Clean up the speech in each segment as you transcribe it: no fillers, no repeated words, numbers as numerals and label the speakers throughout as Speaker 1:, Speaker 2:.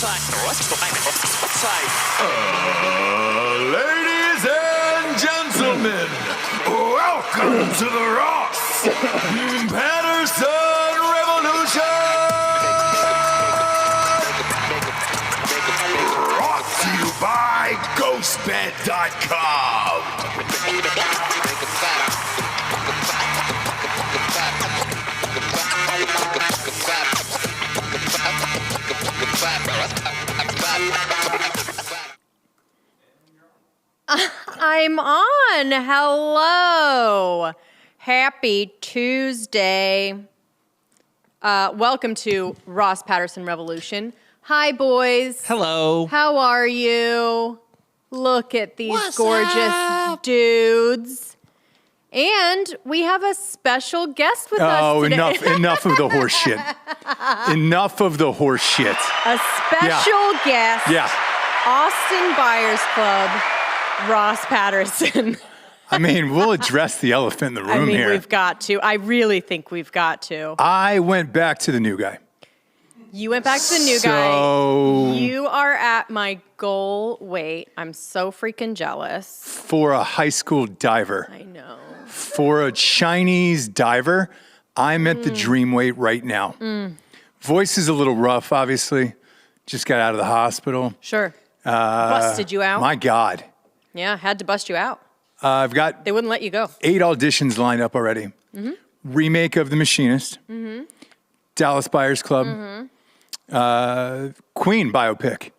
Speaker 1: Ladies and gentlemen, welcome to the Ross Patterson Revolution! Brought to you by GhostBed.com.
Speaker 2: I'm on. Hello. Happy Tuesday. Welcome to Ross Patterson Revolution. Hi, boys.
Speaker 3: Hello.
Speaker 2: How are you? Look at these gorgeous dudes. And we have a special guest with us today.
Speaker 1: Enough of the horse shit. Enough of the horse shit.
Speaker 2: A special guest.
Speaker 1: Yeah.
Speaker 2: Austin Buyers Club, Ross Patterson.
Speaker 1: I mean, we'll address the elephant in the room here.
Speaker 2: We've got to. I really think we've got to.
Speaker 1: I went back to the new guy.
Speaker 2: You went back to the new guy. You are at my goal weight. I'm so freaking jealous.
Speaker 1: For a high school diver.
Speaker 2: I know.
Speaker 1: For a Chinese diver, I'm at the dream weight right now. Voice is a little rough, obviously. Just got out of the hospital.
Speaker 2: Sure. Busted you out?
Speaker 1: My God.
Speaker 2: Yeah, had to bust you out.
Speaker 1: I've got...
Speaker 2: They wouldn't let you go.
Speaker 1: 8 auditions lined up already. Remake of The Machinist. Dallas Buyers Club. Queen biopic.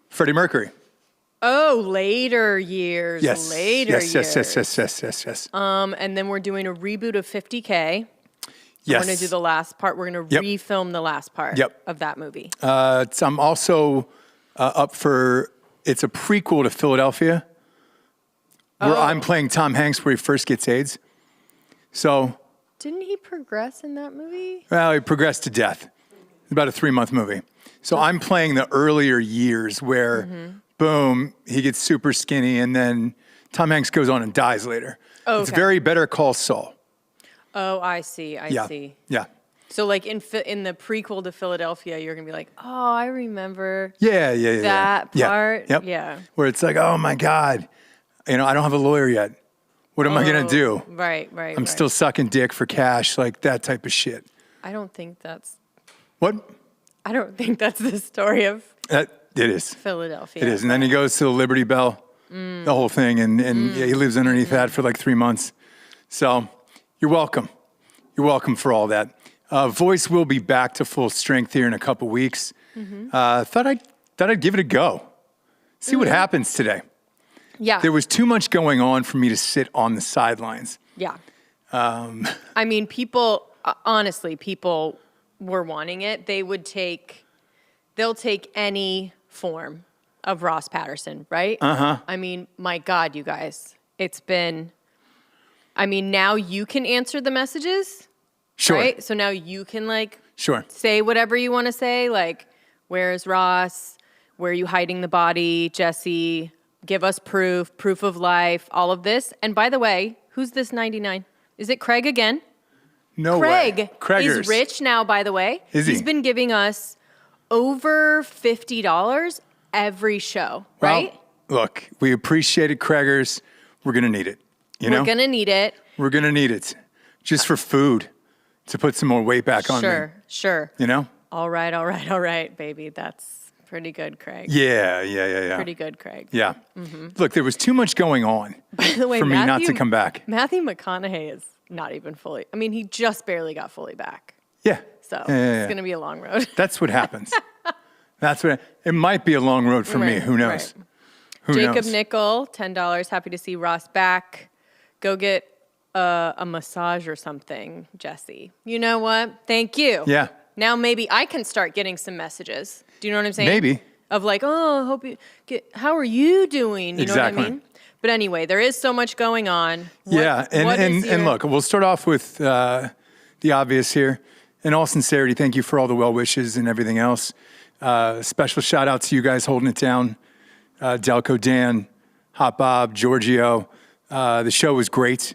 Speaker 1: Freddie Mercury.
Speaker 2: Oh, later years.
Speaker 1: Yes.
Speaker 2: Later
Speaker 1: yes,
Speaker 2: years.
Speaker 1: Yes.
Speaker 2: And then we're doing a reboot of 50K.
Speaker 1: Yes.
Speaker 2: We're going to do the last part. We're going to refilm the last part of that movie.
Speaker 1: I'm also up for... It's a prequel to Philadelphia. Where I'm playing Tom Hanks where he first gets AIDS. So...
Speaker 2: Didn't he progress in that movie?
Speaker 1: Well, he progressed to death. It's about a 3-month movie. So I'm playing the earlier years where, boom, he gets super skinny, and then Tom Hanks goes on and dies later.
Speaker 2: Oh,
Speaker 1: It's very Better Call Saul.
Speaker 2: Oh, I see. I see.
Speaker 1: Yeah.
Speaker 2: So, like, in the prequel to Philadelphia, you're going to be like, oh, I remember
Speaker 1: Yeah.
Speaker 2: that part.
Speaker 1: Yep.
Speaker 2: Yeah.
Speaker 1: Where it's like, oh, my God, I don't have a lawyer yet. What am I going to do?
Speaker 2: Right.
Speaker 1: I'm still sucking dick for cash, like that type of shit.
Speaker 2: I don't think that's...
Speaker 1: What?
Speaker 2: I don't think that's the story of
Speaker 1: It is.
Speaker 2: Philadelphia.
Speaker 1: It is. And then he goes to the Liberty Bell, the whole thing, and he lives underneath that for like 3 months. So you're welcome. You're welcome for all that. Voice will be back to full strength here in a couple weeks. Thought I'd give it a go. See what happens today.
Speaker 2: Yeah.
Speaker 1: There was too much going on for me to sit on the sidelines.
Speaker 2: Yeah. I mean, honestly, people were wanting it. They'll take any form of Ross Patterson, right? I mean, my God, you guys, now you can answer the messages.
Speaker 1: Sure.
Speaker 2: Right? So now you can
Speaker 1: Sure.
Speaker 2: say whatever you want to say, like, where is Ross? Where are you hiding the body? Jussie, give us proof of life, all of this. And by the way, who's this 99? Is it Craig again?
Speaker 1: No way.
Speaker 2: Craig is rich now, by the way.
Speaker 1: Is he?
Speaker 2: He's been giving us over $50 every show, right?
Speaker 1: Well, look, we appreciate it, Craigers. We're going to need it. We're
Speaker 2: going to need it.
Speaker 1: We're going to need it. Just for food, to put some more weight back on me.
Speaker 2: Sure. All right, baby. That's pretty good, Craig.
Speaker 1: Yeah.
Speaker 2: Pretty good, Craig.
Speaker 1: Yeah. Look, there was too much going on
Speaker 2: By the way,
Speaker 1: for me not to come back.
Speaker 2: Matthew McConaughey is not even fully. I mean, he just barely got fully back.
Speaker 1: Yeah.
Speaker 2: So it's going to be a long road.
Speaker 1: That's what happens. It might be a long road for me. Who knows?
Speaker 2: Right.
Speaker 1: Who
Speaker 2: Jacob
Speaker 1: knows?
Speaker 2: Nickel, $10. Happy to see Ross back. Go get a massage or something, Jussie. You know what? Thank you.
Speaker 1: Yeah.
Speaker 2: Now maybe I can start getting some messages. Do you know what I'm saying?
Speaker 1: Maybe.
Speaker 2: Of like, oh, how are you doing? You know what I mean? But anyway, there is so much going on.
Speaker 1: And look, we'll start off with the obvious here. In all sincerity, thank you for all the well wishes and everything else. Special shout out to you guys holding it down. Delco Dan, Hot Bob, Giorgio. The show was great.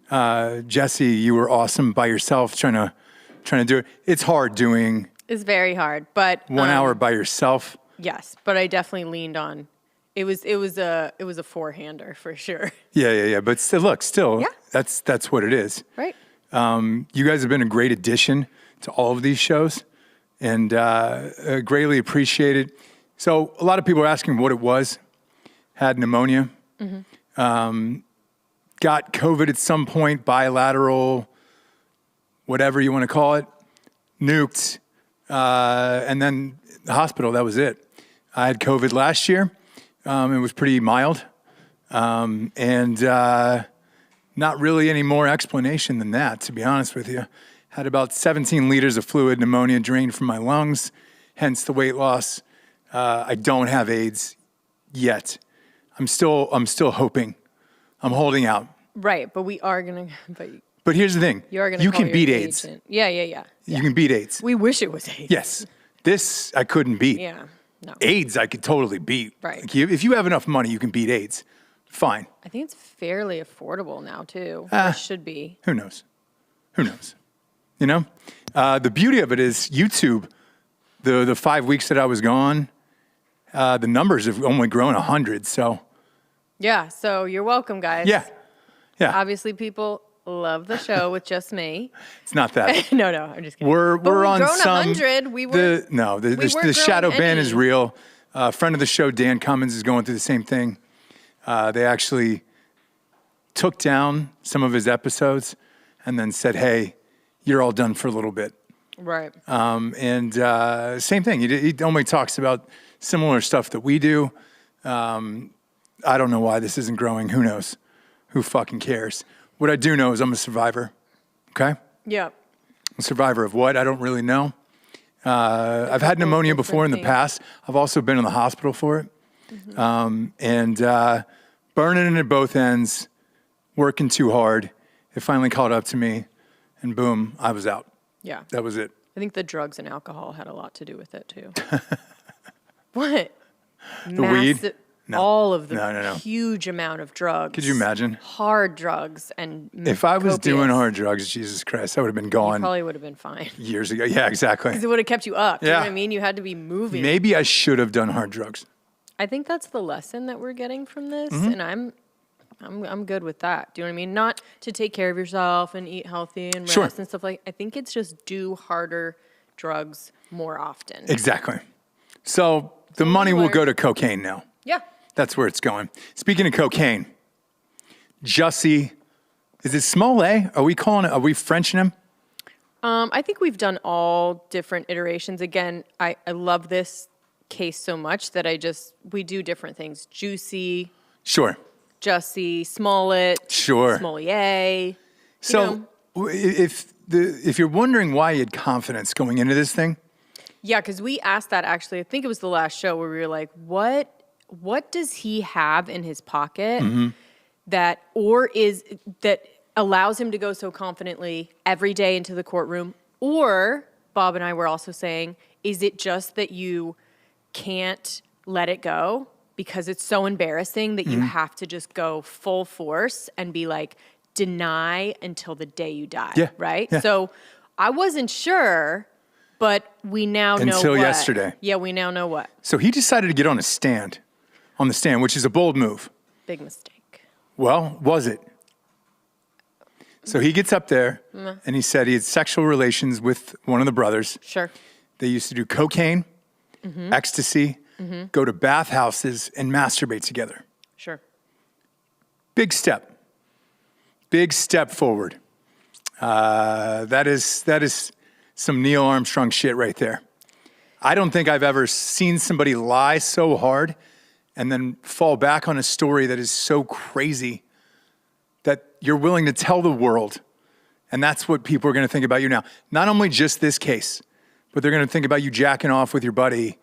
Speaker 1: Jussie, you were awesome by yourself trying to do it. It's hard doing.
Speaker 2: It's very hard, but
Speaker 1: 1 hour by yourself.
Speaker 2: Yes, but I definitely leaned on. It was a four-hander for sure.
Speaker 1: Yeah. But still, look,
Speaker 2: Yeah.
Speaker 1: that's what it is.
Speaker 2: Right.
Speaker 1: You guys have been a great addition to all of these shows, and greatly appreciated. So a lot of people are asking what it was. Had pneumonia. Got COVID at some point, bilateral, whatever you want to call it, nuked, and then the hospital, that was it. I had COVID last year. It was pretty mild, and not really any more explanation than that, to be honest with you. Had about 17 liters of fluid, pneumonia drained from my lungs, hence the weight loss. I don't have AIDS yet. I'm still hoping. I'm holding out.
Speaker 2: Right, but we are gonna.
Speaker 1: But here's the thing.
Speaker 2: You are gonna.
Speaker 1: You
Speaker 2: call
Speaker 1: can
Speaker 2: your
Speaker 1: beat
Speaker 2: agent.
Speaker 1: AIDS.
Speaker 2: Yeah.
Speaker 1: You can beat AIDS.
Speaker 2: We wish it was AIDS.
Speaker 1: Yes. This I couldn't beat.
Speaker 2: Yeah. No.
Speaker 1: AIDS I could totally beat.
Speaker 2: Right.
Speaker 1: Like, if you have enough money, you can beat AIDS. Fine.
Speaker 2: I think it's fairly affordable now too. It should be.
Speaker 1: Who knows? You know? The beauty of it is YouTube, the 5 weeks that I was gone, the numbers have only grown 100. So
Speaker 2: Yeah. So you're welcome, guys.
Speaker 1: yeah.
Speaker 2: Obviously, people love the show with just me.
Speaker 1: It's not that.
Speaker 2: No, I'm just kidding.
Speaker 1: We're on
Speaker 2: grown
Speaker 1: some
Speaker 2: 100.
Speaker 1: The shadow ban is real. A friend of the show, Dan Cummins, is going through the same thing. They actually took down some of his episodes and then said, "Hey, you're all done for a little bit."
Speaker 2: Right.
Speaker 1: And same thing. He only talks about similar stuff that we do. I don't know why this isn't growing. Who knows? Who fucking cares? What I do know is I'm a survivor. Okay?
Speaker 2: Yeah.
Speaker 1: A survivor of what? I don't really know. I've had pneumonia before in the past. I've also been in the hospital for it. And burning it at both ends, working too hard. It finally caught up to me, and boom, I was out.
Speaker 2: Yeah.
Speaker 1: That was it.
Speaker 2: I think the drugs and alcohol had a lot to do with it too. What?
Speaker 1: The weed? No.
Speaker 2: All of the
Speaker 1: No.
Speaker 2: huge amount of drugs.
Speaker 1: Could you imagine?
Speaker 2: Hard drugs and
Speaker 1: If I was
Speaker 2: copious.
Speaker 1: doing hard drugs, Jesus Christ, I would have been
Speaker 2: You
Speaker 1: gone
Speaker 2: probably would have been fine.
Speaker 1: years ago. Yeah, exactly.
Speaker 2: Because it would have kept you up. You know
Speaker 1: Yeah.
Speaker 2: what I mean? You had to be moving.
Speaker 1: Maybe I should have done hard drugs.
Speaker 2: I think that's the lesson that we're getting from this,
Speaker 1: Mm-hmm.
Speaker 2: and I'm good with that. Do you know what I mean? Not to take care of yourself and eat healthy and rest
Speaker 1: Sure.
Speaker 2: and stuff like. I think it's just do harder drugs more often.
Speaker 1: Exactly. So the money will
Speaker 2: learn.
Speaker 1: go to cocaine now.
Speaker 2: Yeah.
Speaker 1: That's where it's going. Speaking of cocaine, Jussie, is it Smollett? Are we Frenching him?
Speaker 2: I think we've done all different iterations. Again, I love this case so much that we do different things. Juicy,
Speaker 1: Sure.
Speaker 2: Jussie, Smollett,
Speaker 1: Sure.
Speaker 2: Smollett.
Speaker 1: So if you're wondering why he had confidence going into this thing,
Speaker 2: Yeah, because we asked that actually. I think it was the last show where we were like, what does he have in his pocket that allows him to go so confidently every day into the courtroom? Or Bob and I were also saying, is it just that you can't let it go because it's so embarrassing that you have to just go full force and be like, deny until the day you die, right?
Speaker 1: Yeah.
Speaker 2: So I wasn't sure, but we now know
Speaker 1: Until
Speaker 2: what.
Speaker 1: yesterday.
Speaker 2: Yeah, we now know what.
Speaker 1: so he decided to get on the stand, which is a bold move.
Speaker 2: Big mistake.
Speaker 1: Well, was it? So he gets up there and he said he had sexual relations with one of the brothers.
Speaker 2: Sure.
Speaker 1: They used to do cocaine, ecstasy, go to bathhouses and masturbate together.
Speaker 2: Sure.
Speaker 1: Big step forward. That is some Neil Armstrong shit right there. I don't think I've ever seen somebody lie so hard and then fall back on a story that is so crazy that you're willing to tell the world. And that's what people are going to think about you now. Not only just this case, but they're going to think about you jacking off with your buddy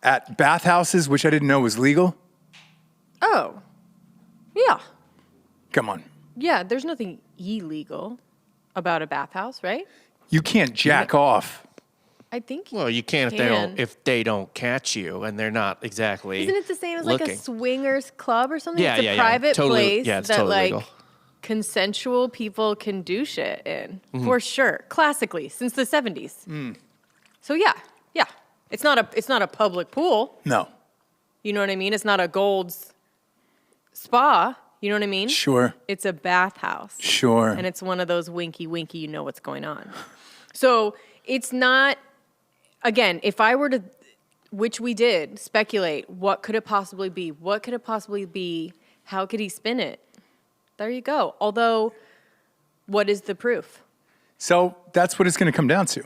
Speaker 1: at bathhouses, which I didn't know was legal.
Speaker 2: Oh. Yeah.
Speaker 1: Come on.
Speaker 2: Yeah, there's nothing illegal about a bathhouse, right?
Speaker 1: You can't jack off.
Speaker 2: I think
Speaker 3: Well, you can if they don't catch you and they're not exactly.
Speaker 2: Isn't it the same as like a
Speaker 3: looking.
Speaker 2: swingers club or something?
Speaker 3: Yeah,
Speaker 2: it's a
Speaker 3: yeah.
Speaker 2: private
Speaker 3: Totally,
Speaker 2: place
Speaker 3: yeah, it's
Speaker 2: that
Speaker 3: totally
Speaker 2: like
Speaker 3: legal.
Speaker 2: consensual people can do shit in. For sure. Classically, since the 70s. So yeah. It's not a public pool.
Speaker 1: No.
Speaker 2: You know what I mean? It's not a Gold's spa. You know what I mean?
Speaker 1: Sure.
Speaker 2: It's a bathhouse.
Speaker 1: Sure.
Speaker 2: And it's one of those winky, you know what's going on. So it's not, again, if I were to, which we did, speculate, what could it possibly be? What could it possibly be? How could he spin it? There you go. Although, what is the proof?
Speaker 1: So that's what it's going to come down to.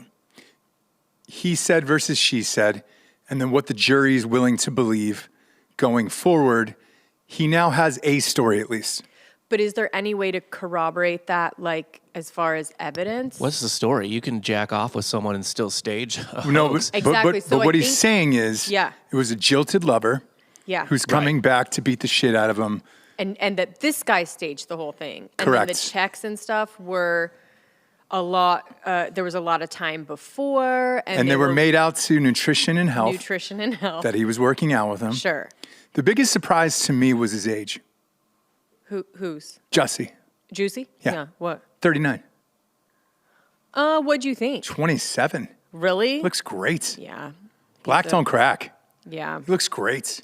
Speaker 1: He said versus she said, and then what the jury is willing to believe going forward. He now has a story at least.
Speaker 2: But is there any way to corroborate that, like, as far as evidence?
Speaker 3: What's the story? You can jack off with someone and still stage a
Speaker 1: No,
Speaker 3: hoax.
Speaker 2: Exactly.
Speaker 1: but what he's saying is,
Speaker 2: Yeah.
Speaker 1: it was a jilted lover who's coming back to beat the shit out of him.
Speaker 2: And that this guy staged the whole thing. And
Speaker 1: Correct.
Speaker 2: then the checks and stuff were a lot, there was a lot of time before.
Speaker 1: And they were made out to Nutrition and Health.
Speaker 2: Nutrition and Health.
Speaker 1: That he was working out with him.
Speaker 2: Sure.
Speaker 1: The biggest surprise to me was his age.
Speaker 2: Whose?
Speaker 1: Jussie.
Speaker 2: Juicy?
Speaker 1: Yeah.
Speaker 2: What?
Speaker 1: 39.
Speaker 2: What'd you think?
Speaker 1: 27.
Speaker 2: Really?
Speaker 1: Looks great.
Speaker 2: Yeah.
Speaker 1: Black don't crack.
Speaker 2: Yeah.
Speaker 1: He looks great.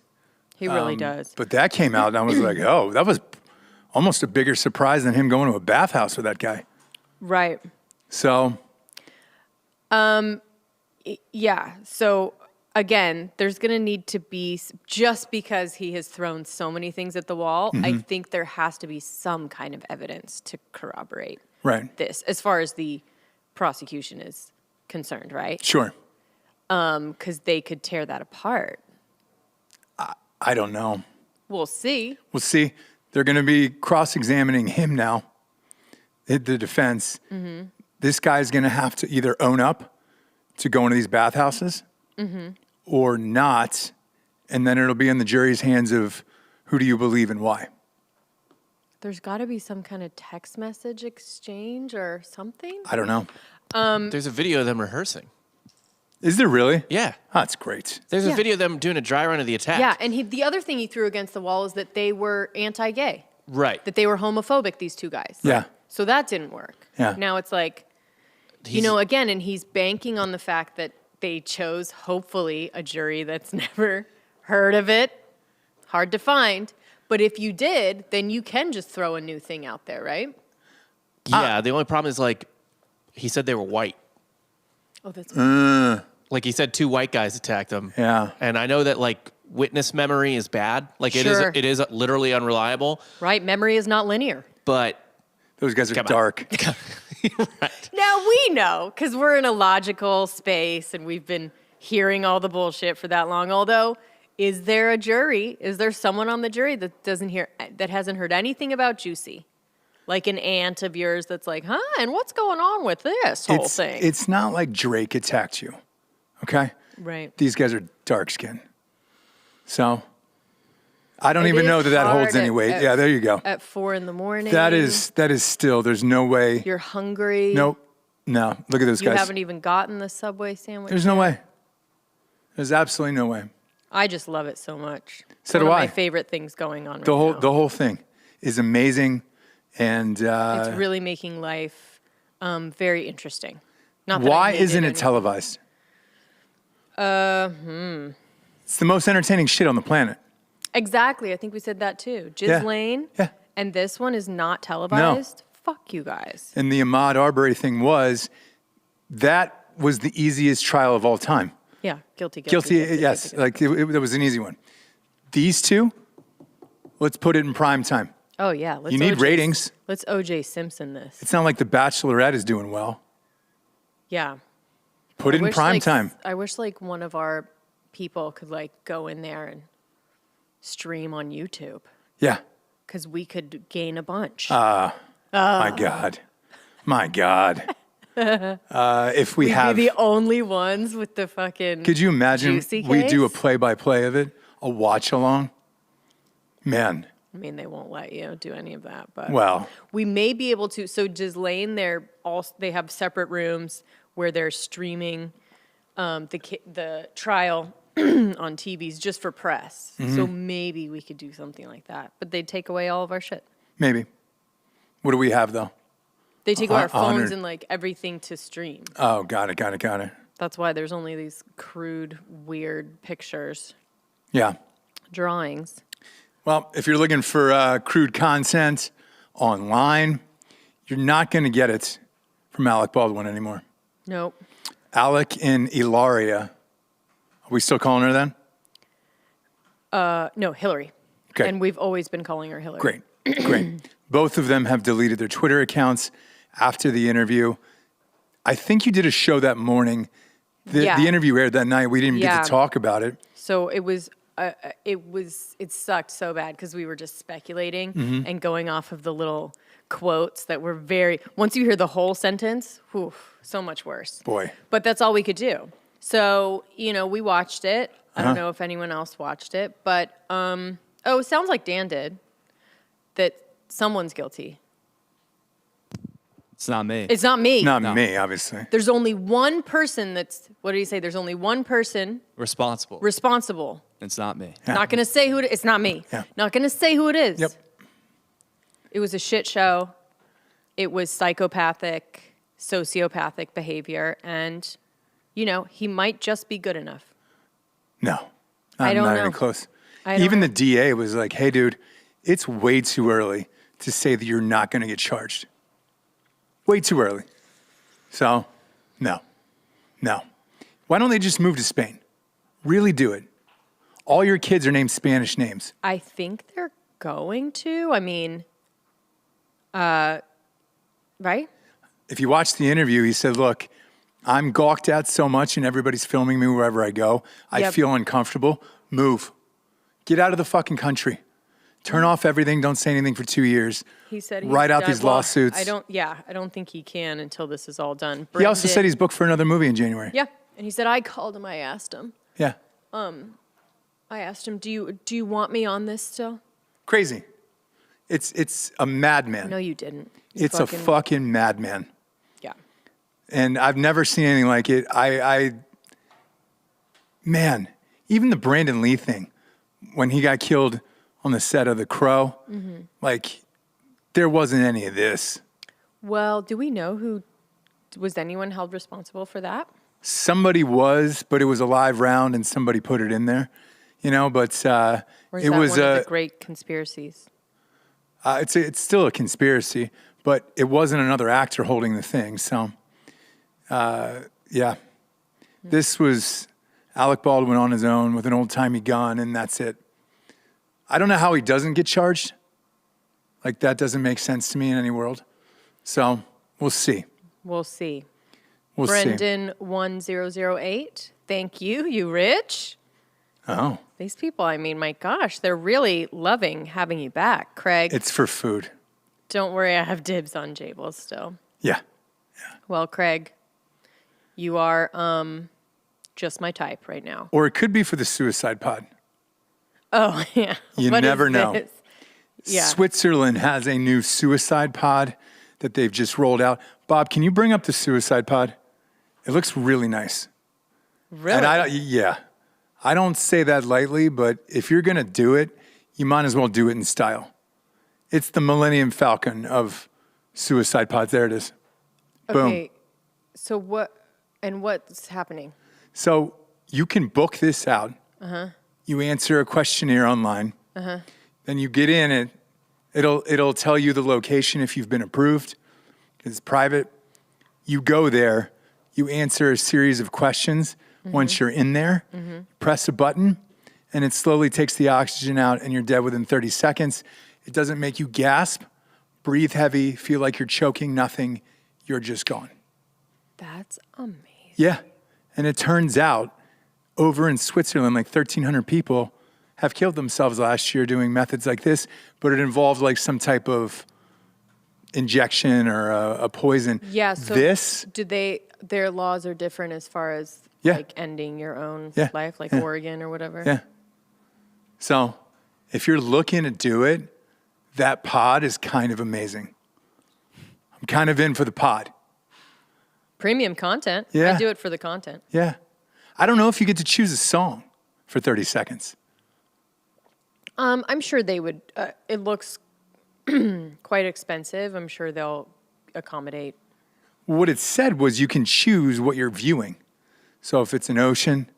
Speaker 2: He really does.
Speaker 1: But that came out and I was like, oh, that was almost a bigger surprise than him going to a bathhouse with that guy.
Speaker 2: Right.
Speaker 1: So.
Speaker 2: Yeah. So again, there's going to need to be, just because he has thrown so many things at the wall, I think there has to be some kind of evidence to corroborate this, as far as the prosecution is concerned, right?
Speaker 1: Sure.
Speaker 2: Because they could tear that apart.
Speaker 1: I don't know.
Speaker 2: We'll see.
Speaker 1: We'll see. They're going to be cross-examining him now, the defense. This guy's going to have to either own up to going to these bathhouses or not, and then it'll be in the jury's hands of who do you believe and why.
Speaker 2: There's got to be some kind of text message exchange or something.
Speaker 1: I don't know.
Speaker 3: There's a video of them rehearsing.
Speaker 1: Is there really?
Speaker 3: Yeah.
Speaker 1: Oh, that's great.
Speaker 3: There's a video of them doing a dry run of the attack.
Speaker 2: Yeah, and the other thing he threw against the wall is that they were anti-gay.
Speaker 3: Right.
Speaker 2: That they were homophobic, these two guys.
Speaker 1: Yeah.
Speaker 2: So that didn't work.
Speaker 1: Yeah.
Speaker 2: Now it's like, again, and he's banking on the fact that they chose, hopefully, a jury that's never heard of it. Hard to find. But if you did, then you can just throw a new thing out there, right?
Speaker 3: Yeah, the only problem is, like, he said they were white.
Speaker 2: Oh, that's
Speaker 3: Like, he said 2 white guys attacked them.
Speaker 1: Yeah.
Speaker 3: And I know that, like, witness memory is bad. Like,
Speaker 2: Sure.
Speaker 3: it is literally unreliable.
Speaker 2: right. Memory is not linear.
Speaker 3: But
Speaker 1: Those guys are
Speaker 3: Come on.
Speaker 1: dark.
Speaker 3: right.
Speaker 2: Now we know, because we're in a logical space and we've been hearing all the bullshit for that long. Although, is there a jury? Is there someone on the jury that hasn't heard anything about Juicy? Like an aunt of yours that's like, huh? And what's going on with this whole thing?
Speaker 1: It's not like Drake attacked you, okay?
Speaker 2: Right.
Speaker 1: These guys are dark skinned. So I don't
Speaker 2: It
Speaker 1: even
Speaker 2: is
Speaker 1: know that holds
Speaker 2: hard
Speaker 1: any weight. Yeah, there you go.
Speaker 2: At 4 a.m.
Speaker 1: That is still, there's no way.
Speaker 2: You're hungry.
Speaker 1: Nope. No. Look at those
Speaker 2: You
Speaker 1: guys.
Speaker 2: haven't even gotten the Subway sandwich.
Speaker 1: There's no way. There's absolutely no way.
Speaker 2: I just love it so much.
Speaker 1: So
Speaker 2: One
Speaker 1: do
Speaker 2: of
Speaker 1: I.
Speaker 2: my favorite things going on right
Speaker 1: The
Speaker 2: now.
Speaker 1: whole thing is amazing, and
Speaker 2: It's really making life very interesting. Not that I
Speaker 1: why
Speaker 2: hate
Speaker 1: isn't it
Speaker 2: anymore.
Speaker 1: televised? It's the most entertaining shit on the planet.
Speaker 2: Exactly. I think we said that too.
Speaker 1: Yeah.
Speaker 2: Ghislaine.
Speaker 1: Yeah.
Speaker 2: And this one is not televised. Fuck you guys.
Speaker 1: And the Ahmaud Arbery thing was the easiest trial of all time.
Speaker 2: Yeah. Guilty.
Speaker 1: Yes. Like it was an easy one. These two, let's put it in prime time.
Speaker 2: Oh yeah. Let's
Speaker 1: You need ratings.
Speaker 2: Let's O.J. Simpson this.
Speaker 1: It's not like The Bachelorette is doing well.
Speaker 2: Yeah.
Speaker 1: Put it in prime time.
Speaker 2: I wish like one of our people could like go in there and stream on YouTube,
Speaker 1: Yeah.
Speaker 2: because we could gain a bunch.
Speaker 1: My God. My God. If we
Speaker 2: We'd
Speaker 1: have,
Speaker 2: be the only ones with the fucking.
Speaker 1: could you imagine
Speaker 2: Juicy
Speaker 1: we do a
Speaker 2: case?
Speaker 1: play-by-play of it, a watch along? Man,
Speaker 2: I mean, they won't let you do any of that, but
Speaker 1: well,
Speaker 2: we may be able to. So Ghislaine, they have separate rooms where they're streaming the trial on TVs just for press.
Speaker 1: Mm-hmm.
Speaker 2: So maybe we could do something like that, but they'd take away all of our shit.
Speaker 1: maybe. What do we have, though?
Speaker 2: They take away our phones
Speaker 1: 100.
Speaker 2: and like everything to stream.
Speaker 1: Oh, got it.
Speaker 2: That's That's why there's only these crude, weird pictures,
Speaker 1: Yeah.
Speaker 2: drawings.
Speaker 1: Well, if you're looking for crude content online, you're not going to get it from Alec Baldwin anymore.
Speaker 2: Nope.
Speaker 1: Alec and Ilaria. Are we still calling her then?
Speaker 2: No, Hillary.
Speaker 1: Okay.
Speaker 2: And we've always been calling her Hillary.
Speaker 1: Great. Great. Both of them have deleted their Twitter accounts after the interview. I think you did a show that morning. The interview aired that night. We didn't get to talk about it.
Speaker 2: So it sucked so bad because we were just speculating and going off of the little quotes that were once you hear the whole sentence, whew, so much worse.
Speaker 1: Boy.
Speaker 2: But that's all we could do. So, we watched it. I don't know if anyone else watched it, but, it sounds like Dan did, that someone's guilty.
Speaker 4: It's not me.
Speaker 2: It's not me.
Speaker 1: Not me, obviously.
Speaker 2: There's only one person what did he say? There's only one person
Speaker 4: Responsible.
Speaker 2: It's
Speaker 4: not me.
Speaker 1: Yeah.
Speaker 2: not going to say who it is. It's not me.
Speaker 1: Yeah.
Speaker 2: Not going to say who it is.
Speaker 1: Yep.
Speaker 2: It was a shit show. It was psychopathic, sociopathic behavior. And, he might just be good enough.
Speaker 1: No.
Speaker 2: I don't
Speaker 1: not
Speaker 2: know.
Speaker 1: even close.
Speaker 2: I don't
Speaker 1: Even
Speaker 2: know.
Speaker 1: the DA was like, hey, dude, it's way too early to say that you're not going to get charged. Way too early. So, no. Why don't they just move to Spain? Really do it. All your kids are named Spanish names.
Speaker 2: I think they're going to. I mean, right?
Speaker 1: If you watch the interview, he said, look, I'm gawked at so much and everybody's filming me wherever I go. I feel uncomfortable. Move. Get out of the fucking country. Turn off everything. Don't say anything for 2 years.
Speaker 2: He said
Speaker 1: write out these lawsuits.
Speaker 2: I don't think he can until this is all done.
Speaker 1: He also said he's booked for another movie in January.
Speaker 2: Yeah. And he said, I called him, I asked him.
Speaker 1: Yeah.
Speaker 2: I asked him, do you want me on this still?
Speaker 1: Crazy. It's a madman.
Speaker 2: No, you didn't.
Speaker 1: It's a fucking madman.
Speaker 2: Yeah.
Speaker 1: And I've never seen anything like it. Man, even the Brandon Lee thing, when he got killed on the set of The Crow, there wasn't any of this.
Speaker 2: Well, do we know was anyone held responsible for that?
Speaker 1: Somebody was, but it was a live round and somebody put it in there, but
Speaker 2: Or is
Speaker 1: it
Speaker 2: that
Speaker 1: was
Speaker 2: one of the great conspiracies?
Speaker 1: it's still a conspiracy, but it wasn't another actor holding the thing. So, this was Alec Baldwin on his own with an old-timey gun, and that's it. I don't know how he doesn't get charged. That doesn't make sense to me in any world. So, we'll see.
Speaker 2: We'll see.
Speaker 1: We'll see.
Speaker 2: Brendan1008, thank you. You rich?
Speaker 1: Oh.
Speaker 2: These people, my gosh, they're really loving having you back, Craig.
Speaker 1: It's for food.
Speaker 2: Don't worry, I have dibs on Jables still.
Speaker 1: Yeah.
Speaker 2: Well, Craig, you are just my type right now.
Speaker 1: Or it could be for the suicide pod.
Speaker 2: Oh, yeah.
Speaker 1: You
Speaker 2: What
Speaker 1: never
Speaker 2: is
Speaker 1: know.
Speaker 2: this? Yeah.
Speaker 1: Switzerland has a new suicide pod that they've just rolled out. Bob, can you bring up the suicide pod? It looks really nice.
Speaker 2: Really?
Speaker 1: And I don't say that lightly, but if you're going to do it, you might as well do it in style. It's the Millennium Falcon of suicide pods. There it is. Boom.
Speaker 2: Okay. So what's happening?
Speaker 1: So you can book this out. You answer a questionnaire online. Then you get in it. It'll tell you the location if you've been approved. It's private. You go there. You answer a series of questions. Once you're in there, press a button, and it slowly takes the oxygen out, and you're dead within 30 seconds. It doesn't make you gasp, breathe heavy, feel like you're choking, nothing. You're just gone.
Speaker 2: That's amazing.
Speaker 1: Yeah. And it turns out over in Switzerland, 1,300 people have killed themselves last year doing methods like this, but it involved some type of injection or a poison.
Speaker 2: Yeah. So their laws are different as far as ending your own life, Oregon or whatever.
Speaker 1: Yeah. So if you're looking to do it, that pod is kind of amazing. I'm kind of in for the pod.
Speaker 2: Premium content.
Speaker 1: Yeah.
Speaker 2: I do it for the content.
Speaker 1: Yeah. I don't know if you get to choose a song for 30 seconds.
Speaker 2: I'm sure they would. It looks quite expensive. I'm sure they'll accommodate.
Speaker 1: What it said was you can choose what you're viewing. So if it's an ocean,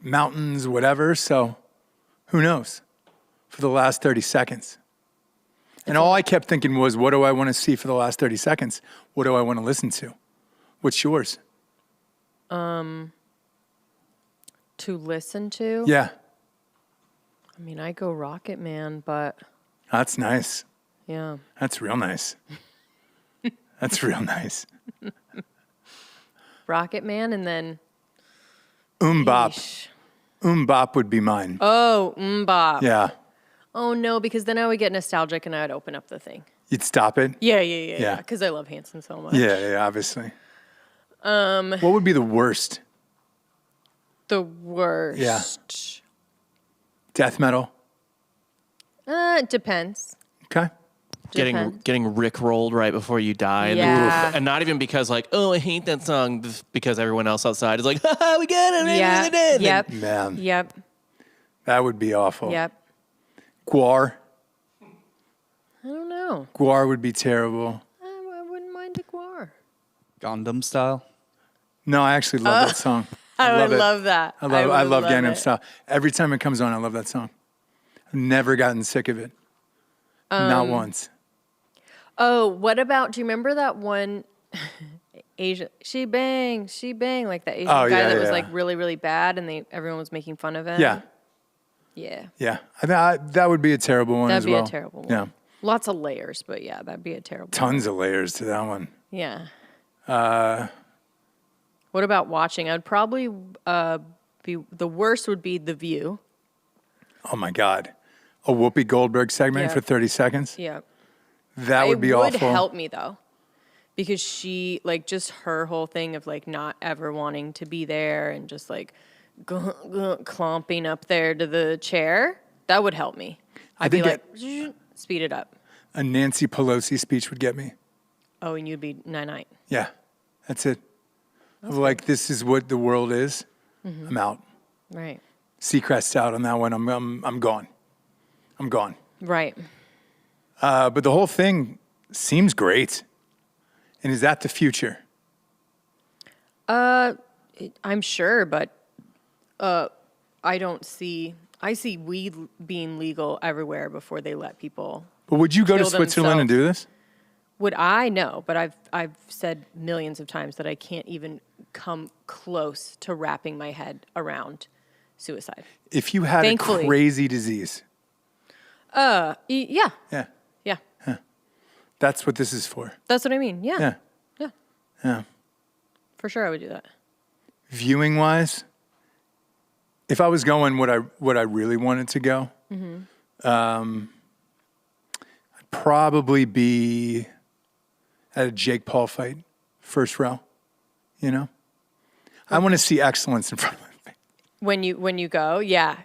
Speaker 1: mountains, whatever. So who knows for the last 30 seconds. And all I kept thinking was, what do I want to see for the last 30 seconds? What do I want to listen to? What's yours?
Speaker 2: To listen to?
Speaker 1: Yeah.
Speaker 2: I mean, I go Rocket Man, but
Speaker 1: That's nice.
Speaker 2: yeah.
Speaker 1: That's real nice. That's real nice.
Speaker 2: Rocket Man and then
Speaker 1: Bop.
Speaker 2: Yeesh.
Speaker 1: Bop would be mine.
Speaker 2: Oh, Mbop.
Speaker 1: Yeah.
Speaker 2: Oh no, because then I would get nostalgic and I would open up the thing.
Speaker 1: You'd stop it?
Speaker 2: Yeah. Because I love Hanson so much.
Speaker 1: Yeah, obviously. What would be the worst?
Speaker 2: The worst.
Speaker 1: Yeah. Death metal?
Speaker 2: It depends.
Speaker 1: Okay.
Speaker 2: Depends.
Speaker 3: Getting rickrolled right before you die.
Speaker 2: Yeah.
Speaker 3: And not even because like, oh, I hate that song, just because everyone else outside is like, haha, we get it.
Speaker 2: Yeah.
Speaker 3: We did.
Speaker 2: Yep.
Speaker 1: Man.
Speaker 2: Yep.
Speaker 1: That would be awful.
Speaker 2: Yep.
Speaker 1: Guar?
Speaker 2: I don't know.
Speaker 1: Guar would be terrible.
Speaker 2: I wouldn't mind a Guar.
Speaker 4: Gangnam Style.
Speaker 1: No, I actually love that song.
Speaker 2: I would
Speaker 1: it.
Speaker 2: love that.
Speaker 1: I love Gangnam
Speaker 2: it.
Speaker 1: Style. Every time it comes on, I love that song. I've never gotten sick of it. Not once.
Speaker 2: Oh, what about, do you remember that one Asian, she bang, like that Asian guy that was like really, really bad and everyone was making fun of him?
Speaker 1: Yeah.
Speaker 2: Yeah.
Speaker 1: Yeah. That would be a terrible one as well.
Speaker 2: That'd be a terrible one.
Speaker 1: Yeah.
Speaker 2: Lots of layers, but yeah, that'd be a terrible
Speaker 1: Tons of layers to that one.
Speaker 2: Yeah. What about watching? I'd probably the worst would be The View.
Speaker 1: Oh my God. A Whoopi Goldberg segment
Speaker 2: Yeah.
Speaker 1: for 30 seconds?
Speaker 2: Yeah.
Speaker 1: That would be awful.
Speaker 2: It would help me though. Because she, like, just her whole thing of like not ever wanting to be there and just like clomping up there to the chair, that would help me. I'd be like, speed it up.
Speaker 1: A Nancy Pelosi speech would get me.
Speaker 2: Oh, and you'd be 9-9.
Speaker 1: Yeah. That's it. Like, this is what the world is. I'm out.
Speaker 2: Right.
Speaker 1: Seacrest out on that one. I'm gone. I'm gone.
Speaker 2: Right.
Speaker 1: But the whole thing seems great. And is that the future?
Speaker 2: I'm sure, but I see weed being legal everywhere before they let people.
Speaker 1: But would you go to
Speaker 2: Kill
Speaker 1: Switzerland and do this?
Speaker 2: Would I? No, but I've said millions of times that I can't even come close to wrapping my head around suicide.
Speaker 1: If you had
Speaker 2: Thankfully.
Speaker 1: a crazy disease.
Speaker 2: Yeah.
Speaker 1: Yeah.
Speaker 2: Yeah.
Speaker 1: That's what this is for.
Speaker 2: That's what I mean. Yeah.
Speaker 1: Yeah.
Speaker 2: Yeah.
Speaker 1: Yeah.
Speaker 2: For sure I would do that.
Speaker 1: Viewing wise, if I was going what I really wanted to go, I'd probably be at a Jake Paul fight, first row. You know? I want to see excellence in front of me.
Speaker 2: When you go, yeah.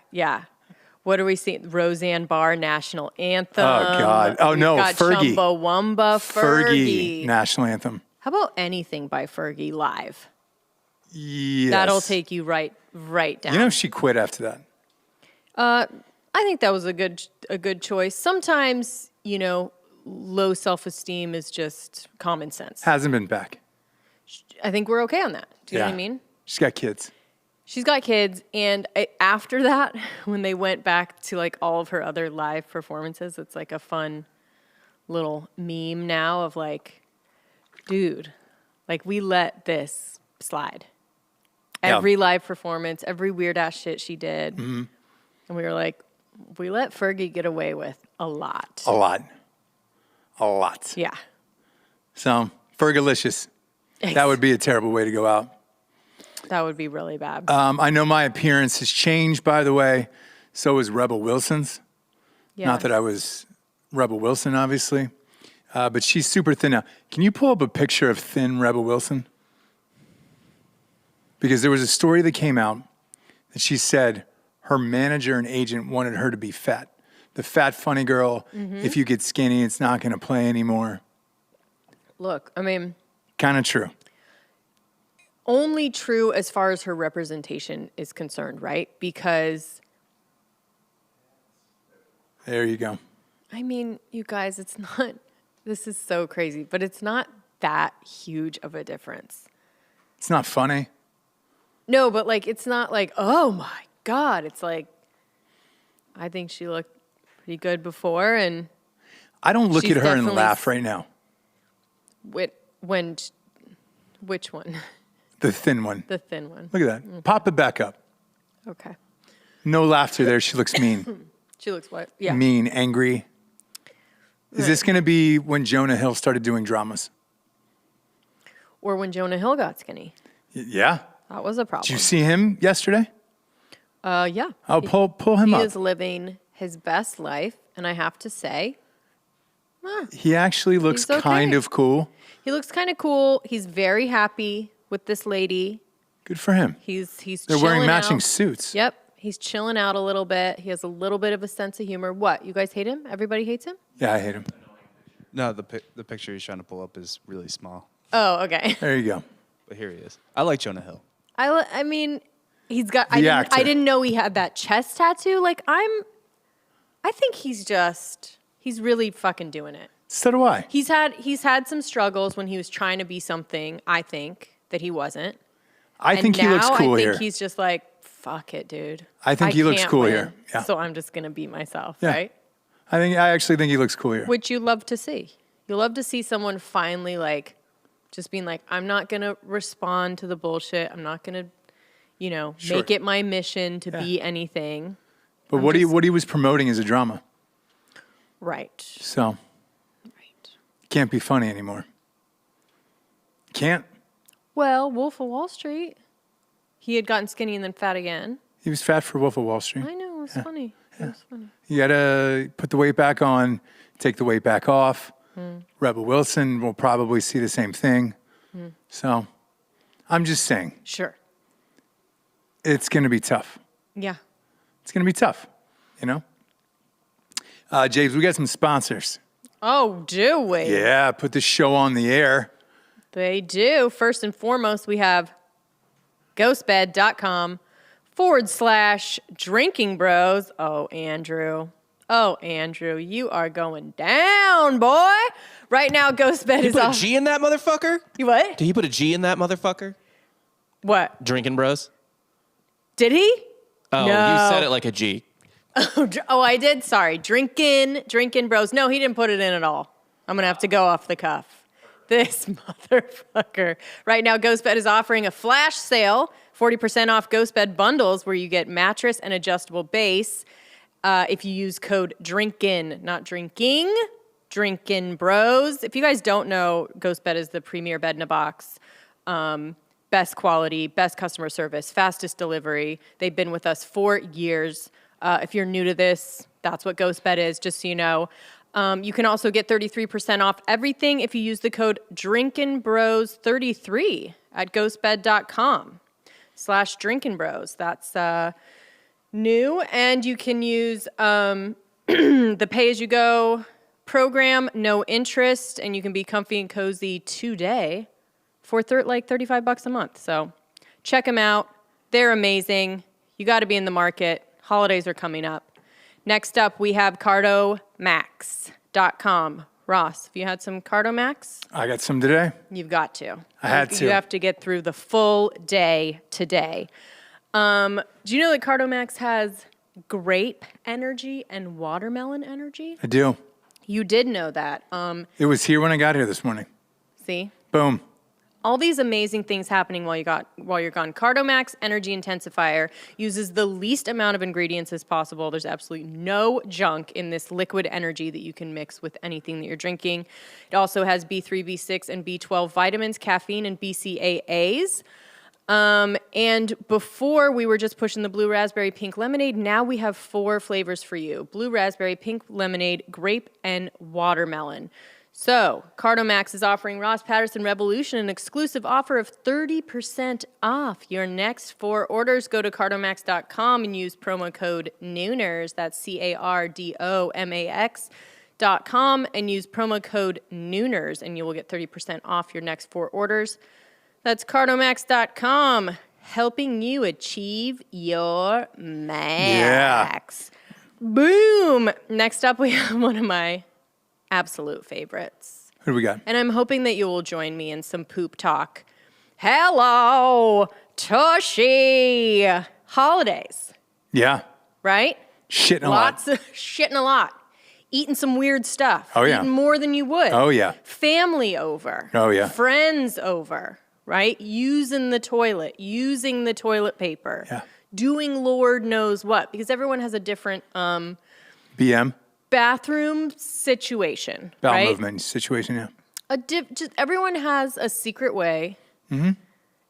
Speaker 2: What are we seeing? Roseanne Barr national anthem.
Speaker 1: Oh God! Oh no,
Speaker 2: Got
Speaker 1: Fergie.
Speaker 2: Chumbawamba Fergie.
Speaker 1: National anthem.
Speaker 2: How about anything by Fergie live?
Speaker 1: Yes.
Speaker 2: That'll take you right down.
Speaker 1: You know, she quit after that.
Speaker 2: I think that was a good choice. Sometimes, low self-esteem is just common sense.
Speaker 1: Hasn't been back.
Speaker 2: I think we're okay on that. Do you know what I mean?
Speaker 1: She's got kids.
Speaker 2: She's got kids, and after that, when they went back to like all of her other live performances, it's like a fun little meme now of like, dude, like we let this slide.
Speaker 1: Yeah.
Speaker 2: Every live performance, every weird ass shit she did, and we were like, we let Fergie get away with a lot.
Speaker 1: A lot.
Speaker 2: Yeah.
Speaker 1: So, Fergalicious. That would be a terrible way to go out.
Speaker 2: That would be really bad.
Speaker 1: I know my appearance has changed, by the way. So is Rebel Wilson's.
Speaker 2: Yeah.
Speaker 1: Not that I was Rebel Wilson, obviously. But she's super thin now. Can you pull up a picture of thin Rebel Wilson? Because there was a story that came out that she said her manager and agent wanted her to be fat. The fat, funny girl, if you get skinny, it's not going to play anymore.
Speaker 2: Look, I mean,
Speaker 1: Kind of true.
Speaker 2: only true as far as her representation is concerned, right? Because,
Speaker 1: There you go.
Speaker 2: I mean, you guys, it's not, this is so crazy, but it's not that huge of a difference.
Speaker 1: It's not funny.
Speaker 2: No, but like, it's not like, oh my God. It's like, I think she looked pretty good before. And
Speaker 1: I don't look
Speaker 2: She's
Speaker 1: at her and
Speaker 2: definitely
Speaker 1: laugh right now.
Speaker 2: which one?
Speaker 1: The thin one.
Speaker 2: The thin one.
Speaker 1: Look at that. Pop it back up.
Speaker 2: Okay.
Speaker 1: No laughter there. She looks mean.
Speaker 2: She looks what? Yeah.
Speaker 1: Mean, angry. Is this going to be when Jonah Hill started doing dramas?
Speaker 2: Or when Jonah Hill got skinny.
Speaker 1: Yeah.
Speaker 2: That was a problem.
Speaker 1: Did you see him yesterday?
Speaker 2: Yeah.
Speaker 1: Oh, pull him
Speaker 2: He
Speaker 1: up.
Speaker 2: is living his best life. And I have to say,
Speaker 1: He actually looks
Speaker 2: He's okay.
Speaker 1: kind of cool.
Speaker 2: he looks kind of cool. He's very happy with this lady.
Speaker 1: Good for him.
Speaker 2: He's
Speaker 1: They're wearing
Speaker 2: chilling
Speaker 1: matching
Speaker 2: out.
Speaker 1: suits.
Speaker 2: Yep. He's chilling out a little bit. He has a little bit of a sense of humor. What? You guys hate him? Everybody hates him?
Speaker 1: Yeah, I hate him.
Speaker 4: No, the picture he's trying to pull up is really small.
Speaker 2: Oh, okay.
Speaker 1: There you go.
Speaker 4: But here he is. I like Jonah Hill.
Speaker 2: I mean, he's got.
Speaker 1: The
Speaker 2: I
Speaker 1: actor.
Speaker 2: didn't know he had that chest tattoo. Like I think he's really fucking doing it.
Speaker 1: So do I.
Speaker 2: He's had some struggles when he was trying to be something. I think that he wasn't.
Speaker 1: I think he looks cool
Speaker 2: I think
Speaker 1: here.
Speaker 2: he's just like, fuck it, dude.
Speaker 1: I think he looks
Speaker 2: can't
Speaker 1: cool
Speaker 2: win,
Speaker 1: here. Yeah.
Speaker 2: So I'm just gonna be myself,
Speaker 1: Yeah.
Speaker 2: right?
Speaker 1: I actually think he looks cool here.
Speaker 2: Which you love to see. You love to see someone finally like, just being like, I'm not gonna respond to the bullshit. I'm not gonna,
Speaker 1: Sure.
Speaker 2: make it my mission to be anything.
Speaker 1: But what he was promoting is a drama.
Speaker 2: Right.
Speaker 1: So
Speaker 2: Right.
Speaker 1: can't be funny anymore. Can't.
Speaker 2: Well, Wolf of Wall Street. He had gotten skinny and then fat again.
Speaker 1: He was fat for Wolf of Wall Street.
Speaker 2: I know, it was funny. It was funny.
Speaker 1: You gotta put the weight back on, take the weight back off. Rebel Wilson will probably see the same thing. So I'm just saying,
Speaker 2: Sure.
Speaker 1: it's gonna be tough.
Speaker 2: Yeah.
Speaker 1: It's gonna be tough, James, we got some sponsors.
Speaker 2: Oh, do we?
Speaker 1: Yeah, put the show on the air.
Speaker 2: They do. First and foremost, we have ghostbed.com/drinking bros. Oh, Andrew, you are going down, boy. Right now, Ghostbed
Speaker 3: He
Speaker 2: is
Speaker 3: put a
Speaker 2: off.
Speaker 3: G in that motherfucker?
Speaker 2: You what?
Speaker 3: Did he put a G in that motherfucker?
Speaker 2: What?
Speaker 3: Drinking bros?
Speaker 2: Did he?
Speaker 3: Oh,
Speaker 2: No.
Speaker 3: you said it like a G.
Speaker 2: Oh, I did. Sorry. Drinking bros. No, he didn't put it in at all. I'm going to have to go off the cuff. This motherfucker. Right now, Ghostbed is offering a flash sale, 40% off Ghostbed bundles where you get mattress and adjustable base. If you use code DRINKIN, not drinking, Drinkin' Bros. If you guys don't know, Ghostbed is the premier bed in a box. Best quality, best customer service, fastest delivery. They've been with us for years. If you're new to this, that's what Ghostbed is, just so you know. You can also get 33% off everything if you use the code DrinkinBros33 at ghostbed.com/DrinkinBros. That's new. And you can use the pay-as-you-go program, no interest, and you can be comfy and cozy today for like $35 a month. So check them out. They're amazing. You got to be in the market. Holidays are coming up. Next up, we have cardomax.com. Ross, have you had some Cardomax?
Speaker 1: I got some today.
Speaker 2: You've got to.
Speaker 1: I had to.
Speaker 2: You have to get through the full day today. Do you know that Cardomax has grape energy and watermelon energy?
Speaker 1: I do.
Speaker 2: You did know that.
Speaker 1: It was here when I got here this morning.
Speaker 2: See?
Speaker 1: Boom.
Speaker 2: All these amazing things happening while you're gone. Cardomax Energy Intensifier uses the least amount of ingredients as possible. There's absolutely no junk in this liquid energy that you can mix with anything that you're drinking. It also has B3, B6, and B12 vitamins, caffeine, and BCAAs. And before we were just pushing the blue raspberry pink lemonade, now we have 4 flavors for you. Blue raspberry, pink lemonade, grape, and watermelon. So, Cardomax is offering Ross Patterson Revolution an exclusive offer of 30% off your next 4 orders. Go to cardomax.com and use promo code Nooners. That's CARDOMAX.com and use promo code Nooners and you will get 30% off your next 4 orders. That's cardomax.com, helping you achieve your max. Yeah. Boom. Next up, we have one of my absolute favorites.
Speaker 1: Who do we got?
Speaker 2: And I'm hoping that you will join me in some poop talk. hello, Tushy. Holidays,
Speaker 1: Yeah.
Speaker 2: right?
Speaker 1: Shitting a
Speaker 2: Lots
Speaker 1: lot.
Speaker 2: of shitting a lot. Eating some weird stuff.
Speaker 1: Oh, yeah.
Speaker 2: Eating more than you would.
Speaker 1: Oh, yeah.
Speaker 2: Family over.
Speaker 1: Oh, yeah.
Speaker 2: Friends over, right? Using the toilet, using the toilet paper.
Speaker 1: Yeah.
Speaker 2: Doing Lord knows what, because everyone has a different
Speaker 1: BM.
Speaker 2: bathroom situation,
Speaker 1: Bowel
Speaker 2: right?
Speaker 1: movement situation, yeah.
Speaker 2: Just everyone has a secret way. Mm-hmm. And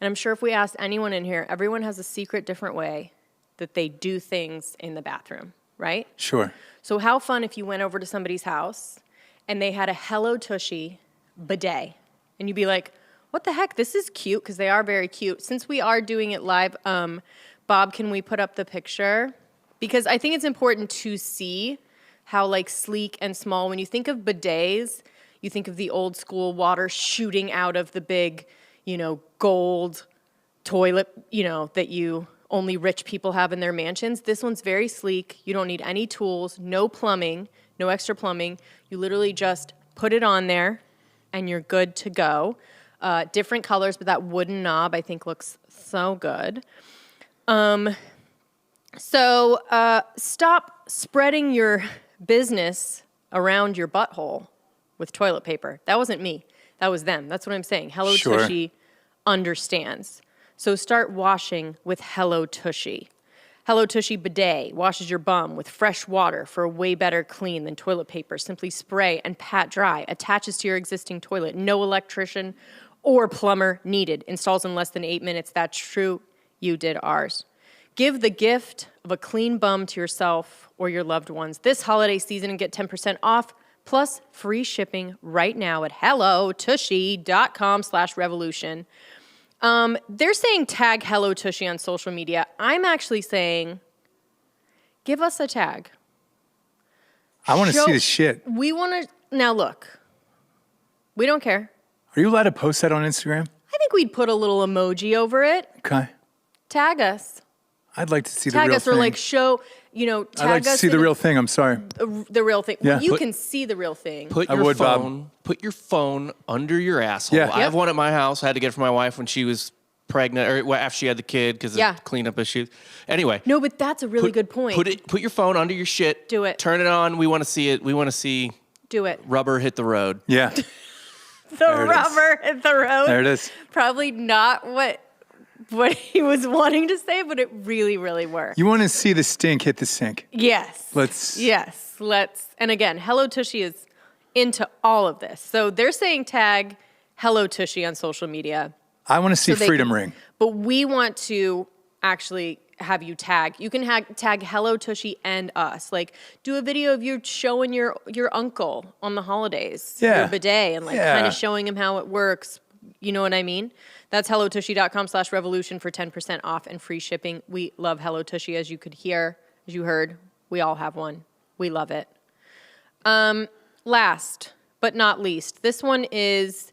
Speaker 2: I'm sure if we asked anyone in here, everyone has a secret different way that they do things in the bathroom, right?
Speaker 1: Sure.
Speaker 2: So how fun if you went over to somebody's house and they had a Hello Tushy bidet. And you'd be like, what the heck? This is cute, because they are very cute. Since we are doing it live, Bob, can we put up the picture? Because I think it's important to see how like sleek and small. When you think of bidets, you think of the old school water shooting out of the big, gold toilet, that only rich people have in their mansions. This one's very sleek. You don't need any tools, no plumbing, no extra plumbing. You literally just put it on there and you're good to go. Different colors, but that wooden knob I think looks so good. So stop spreading your business around your butthole with toilet paper. That wasn't me. That was them. That's what I'm saying. Hello
Speaker 1: Sure.
Speaker 2: Tushy understands. So start washing with Hello Tushy. Hello Tushy bidet washes your bum with fresh water for a way better clean than toilet paper. Simply spray and pat dry. Attaches to your existing toilet. No electrician or plumber needed. Installs in less than 8 minutes. That's true. You did ours. Give the gift of a clean bum to yourself or your loved ones this holiday season and get 10% off plus free shipping right now at hellotushy.com/revolution. They're saying tag Hello Tushy on social media. I'm actually saying give us a tag.
Speaker 1: I want to see the shit.
Speaker 2: We want to, now look, we don't care.
Speaker 1: Are you allowed to post that on Instagram?
Speaker 2: I think we'd put a little emoji over it.
Speaker 1: Okay.
Speaker 2: Tag us.
Speaker 1: I'd like to see the
Speaker 2: Tag
Speaker 1: real
Speaker 2: us
Speaker 1: thing.
Speaker 2: or like show, tag
Speaker 1: I'd like to
Speaker 2: us
Speaker 1: see the real thing. I'm sorry.
Speaker 2: the real thing.
Speaker 1: Yeah.
Speaker 2: You can see the real thing.
Speaker 3: Put
Speaker 1: I
Speaker 3: your
Speaker 1: would, Bob.
Speaker 3: phone. Put your phone under your asshole.
Speaker 1: Yeah.
Speaker 3: I have one at my house. I had to get it for my wife when she was pregnant, or after she had the kid because of cleanup issues. Anyway.
Speaker 2: No, but that's a really good point.
Speaker 3: Put your phone under your shit.
Speaker 2: Do it.
Speaker 3: Turn it on. We want to see it. We want to see
Speaker 2: Do it.
Speaker 3: rubber hit the road.
Speaker 1: Yeah.
Speaker 2: The
Speaker 1: There it is.
Speaker 2: rubber at the road.
Speaker 1: There it is.
Speaker 2: Probably not what he was wanting to say, but it really, really worked.
Speaker 1: You want to see the stink hit the sink.
Speaker 2: Yes.
Speaker 1: Let's.
Speaker 2: And again, Hello Tushy is into all of this. So they're saying tag Hello Tushy on social media.
Speaker 1: I want to see
Speaker 2: So they
Speaker 1: Freedom
Speaker 2: can-
Speaker 1: Ring.
Speaker 2: But we want to actually have you tag. You can tag Hello Tushy and us. Like, do a video of you showing your uncle on the holidays.
Speaker 1: Yeah.
Speaker 2: Your bidet and like
Speaker 1: Yeah.
Speaker 2: kind of showing him how it works. You know what I mean? That's hellotushy.com/revolution for 10% off and free shipping. We love Hello Tushy, as you could hear, as you heard. We all have one. We love it. Last but not least, this one is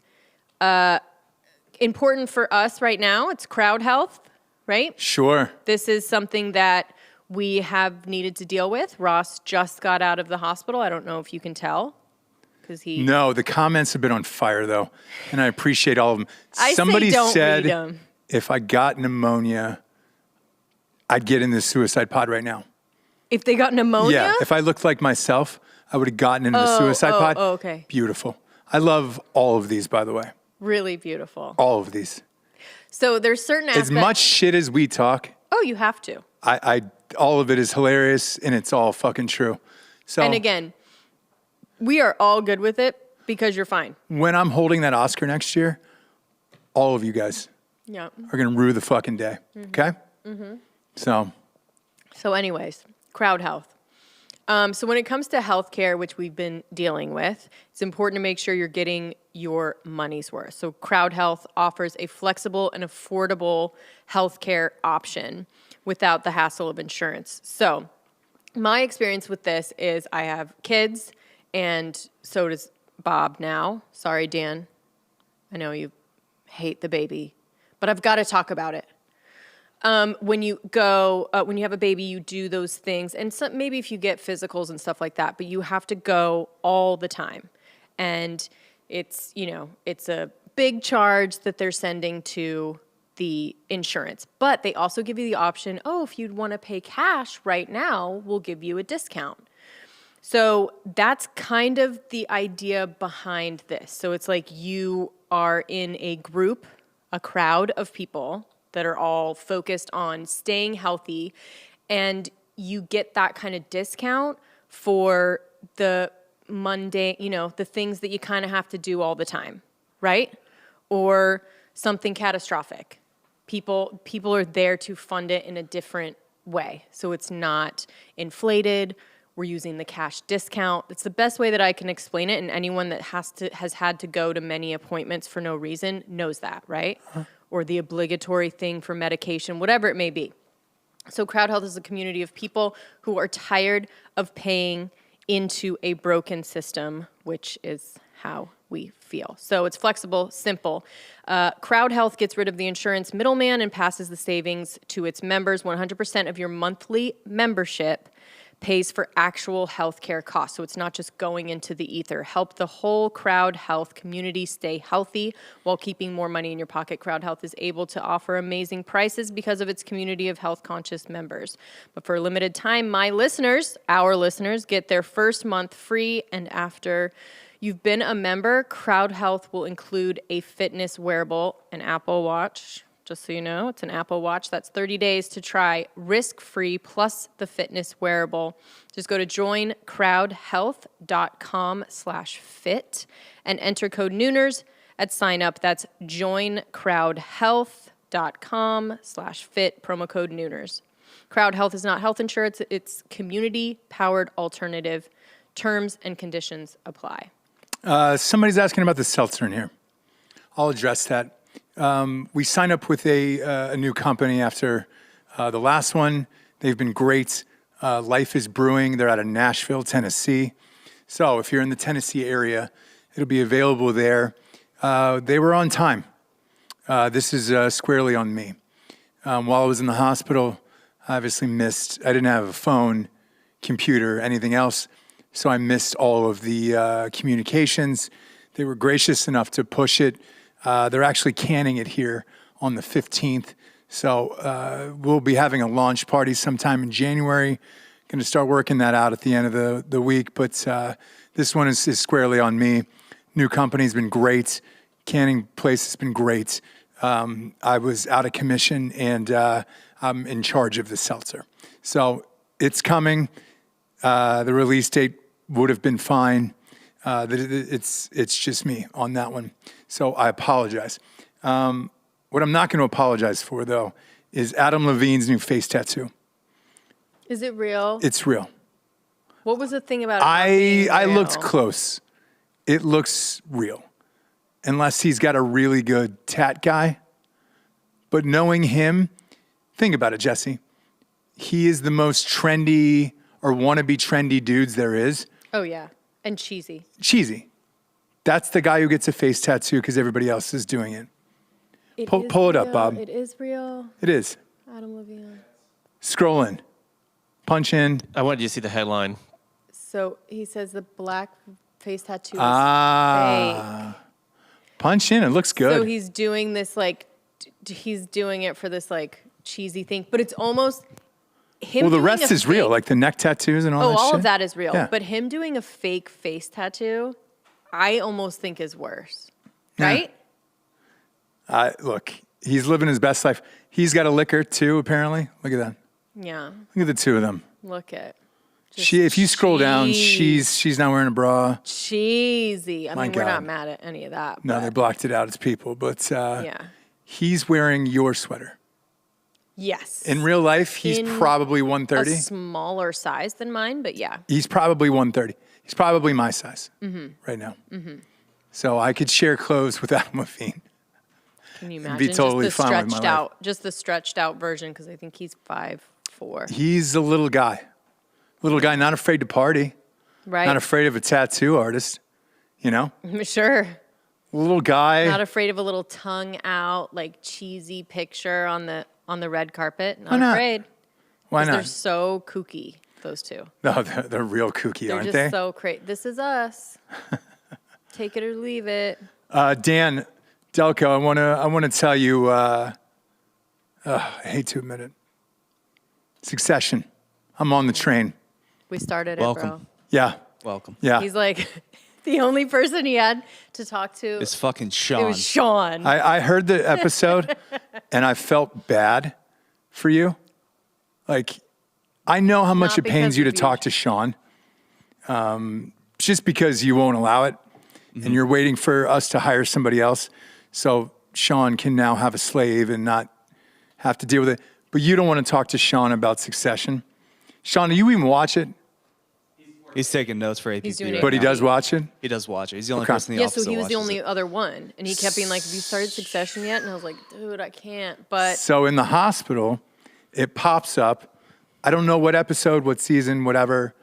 Speaker 2: important for us right now. It's crowd health, right?
Speaker 1: Sure.
Speaker 2: This is something that we have needed to deal with. Ross just got out of the hospital. I don't know if you can tell.
Speaker 1: No, the comments have been on fire, though, and I appreciate all of them.
Speaker 2: Somebody don't
Speaker 1: said
Speaker 2: read 'em.
Speaker 1: if I got pneumonia, I'd get in the suicide pod right now.
Speaker 2: If they got pneumonia?
Speaker 1: Yeah, if I looked like myself, I would have gotten into the suicide pod.
Speaker 2: Oh, okay.
Speaker 1: Beautiful. I love all of these, by the way.
Speaker 2: Really beautiful.
Speaker 1: All of these.
Speaker 2: So there's certain aspects.
Speaker 1: As much shit as we talk,
Speaker 2: Oh, you have to.
Speaker 1: I all of it is hilarious, and it's all fucking true. So
Speaker 2: And again, we are all good with it because you're fine.
Speaker 1: when I'm holding that Oscar next year, all of you guys
Speaker 2: Yeah.
Speaker 1: are going to rue the fucking day. Okay? So,
Speaker 2: So anyways, crowd health. So when it comes to healthcare, which we've been dealing with, it's important to make sure you're getting your money's worth. So Crowd Health offers a flexible and affordable healthcare option without the hassle of insurance. So my experience with this is I have kids, and so does Bob now. Sorry, Dan. I know you hate the baby, but I've got to talk about it. When you have a baby, you do those things. And maybe if you get physicals and stuff like that, but you have to go all the time. And it's a big charge that they're sending to the insurance. But they also give you the option, if you'd want to pay cash right now, we'll give you a discount. So that's kind of the idea behind this. So it's like you are in a group, a crowd of people that are all focused on staying healthy, and you get that kind of discount for the mundane, the things that you kind of have to do all the time, right? Or something catastrophic. People are there to fund it in a different way. So it's not inflated. We're using the cash discount. It's the best way that I can explain it, and anyone that has had to go to many appointments for no reason knows that, right? Uh-huh. Or the obligatory thing for medication, whatever it may be. So Crowd Health is a community of people who are tired of paying into a broken system, which is how we feel. So it's flexible, simple. Crowd Health gets rid of the insurance middleman and passes the savings to its members. 100% of your monthly membership pays for actual healthcare costs. So it's not just going into the ether. Help the whole Crowd Health community stay healthy while keeping more money in your pocket. Crowd Health is able to offer amazing prices because of its community of health-conscious members. But for a limited time, our listeners, get their first month free, and after you've been a member, Crowd Health will include a fitness wearable, an Apple Watch. Just so you know, it's an Apple Watch. That's 30 days to try, risk-free, plus the fitness wearable. Just go to joincrowdhealth.com/fit and enter code Nooners at sign up. That's joincrowdhealth.com/fit, promo code Nooners. Crowd Health is not health insurance. It's community-powered alternative. Terms and conditions apply.
Speaker 1: Somebody's asking about the seltzer in here. I'll address that. We signed up with a new company after the last one. They've been great. Life is Brewing. They're out of Nashville, Tennessee. So if you're in the Tennessee area, it'll be available there. They were on time. This is squarely on me. While I was in the hospital, I obviously missed. I didn't have a phone, computer, anything else. So I missed all of the communications. They were gracious enough to push it. They're actually canning it here on the 15th. So we'll be having a launch party sometime in January. Going to start working that out at the end of the week. But this one is squarely on me. New company's been great. Canning place has been great. I was out of commission, and I'm in charge of the seltzer. So it's coming. The release date would have been fine. It's just me on that one. So I apologize. What I'm not going to apologize for, though, is Adam Levine's new face tattoo.
Speaker 2: Is it real?
Speaker 1: It's real.
Speaker 2: What was the thing about it?
Speaker 1: I looked close. It looks real. Unless he's got a really good tat guy. But knowing him, think about it, Jussie. He is the most trendy or wannabe trendy dudes there is.
Speaker 2: Oh, yeah. And cheesy.
Speaker 1: Cheesy. That's the guy who gets a face tattoo because everybody else is doing it. Pull it up, Bob.
Speaker 2: It is real.
Speaker 1: It is.
Speaker 2: Adam Levine.
Speaker 1: Scroll in. Punch in.
Speaker 3: I wanted you to see the headline.
Speaker 2: So he says the black face tattoo is fake.
Speaker 1: Punch in. It looks good.
Speaker 2: So he's doing this he's doing it for this cheesy thing, but it's almost him.
Speaker 1: Well, the rest is real, like the neck tattoos and all that shit.
Speaker 2: All of that is real.
Speaker 1: Yeah.
Speaker 2: But him doing a fake face tattoo, I almost think is worse. Right?
Speaker 1: Look, he's living his best life. He's got a liquor too, apparently. Look at that.
Speaker 2: Yeah.
Speaker 1: Look at the two of them.
Speaker 2: Look at.
Speaker 1: If you scroll down, she's not wearing a bra.
Speaker 2: Cheesy. I mean, we're not mad at any of that.
Speaker 1: No, they blocked it out as people. But he's wearing your sweater.
Speaker 2: Yes.
Speaker 1: In real life, he's probably 130.
Speaker 2: A smaller size than mine, but yeah.
Speaker 1: He's probably 130. He's probably my size right now. Mm-hmm. So I could share clothes with Adam Levine.
Speaker 2: Can you imagine?
Speaker 1: Be totally
Speaker 2: just the
Speaker 1: fine with my life.
Speaker 2: Just the stretched out version, because I think he's 5'4".
Speaker 1: He's a little guy. Little guy, not afraid to party.
Speaker 2: Right.
Speaker 1: Not afraid of a tattoo artist, you know?
Speaker 2: Sure.
Speaker 1: Little guy.
Speaker 2: Not afraid of a little tongue out, cheesy picture on the red carpet. Not afraid.
Speaker 1: Why not?
Speaker 2: They're so kooky, those two.
Speaker 1: No, they're real kooky, aren't they?
Speaker 2: They're just so crazy. This is us. Take it or leave it.
Speaker 1: Dan, Delco, I want to tell you, I hate to admit it. Succession. I'm on the train.
Speaker 2: We started
Speaker 4: Welcome.
Speaker 2: it, bro.
Speaker 1: Yeah.
Speaker 4: Welcome.
Speaker 1: Yeah.
Speaker 2: He's like, the only person he had to talk to.
Speaker 4: It's fucking
Speaker 2: It
Speaker 4: Sean.
Speaker 2: was Sean.
Speaker 1: I heard the episode and I felt bad for you. Like, I know how much
Speaker 2: Not
Speaker 1: it pains
Speaker 2: because
Speaker 1: you to
Speaker 2: of you.
Speaker 1: talk to Sean, just because you won't allow it and you're waiting for us to hire somebody else. So Sean can now have a slave and not have to deal with it. But you don't want to talk to Sean about Succession. Sean, do you even watch it?
Speaker 4: He's taking notes for APP.
Speaker 2: He's doing it.
Speaker 4: right
Speaker 1: But he
Speaker 4: now.
Speaker 1: does watch it?
Speaker 4: He does watch it. He's the only
Speaker 1: Okay.
Speaker 4: person in the
Speaker 2: Yeah,
Speaker 4: office
Speaker 2: so he
Speaker 4: that
Speaker 2: was the
Speaker 4: watches
Speaker 2: only
Speaker 4: it.
Speaker 2: other one. And he kept being like, have you started Succession yet? And I was like, dude, I can't. But
Speaker 1: So in the hospital, it pops up. I don't know what episode, what season, whatever.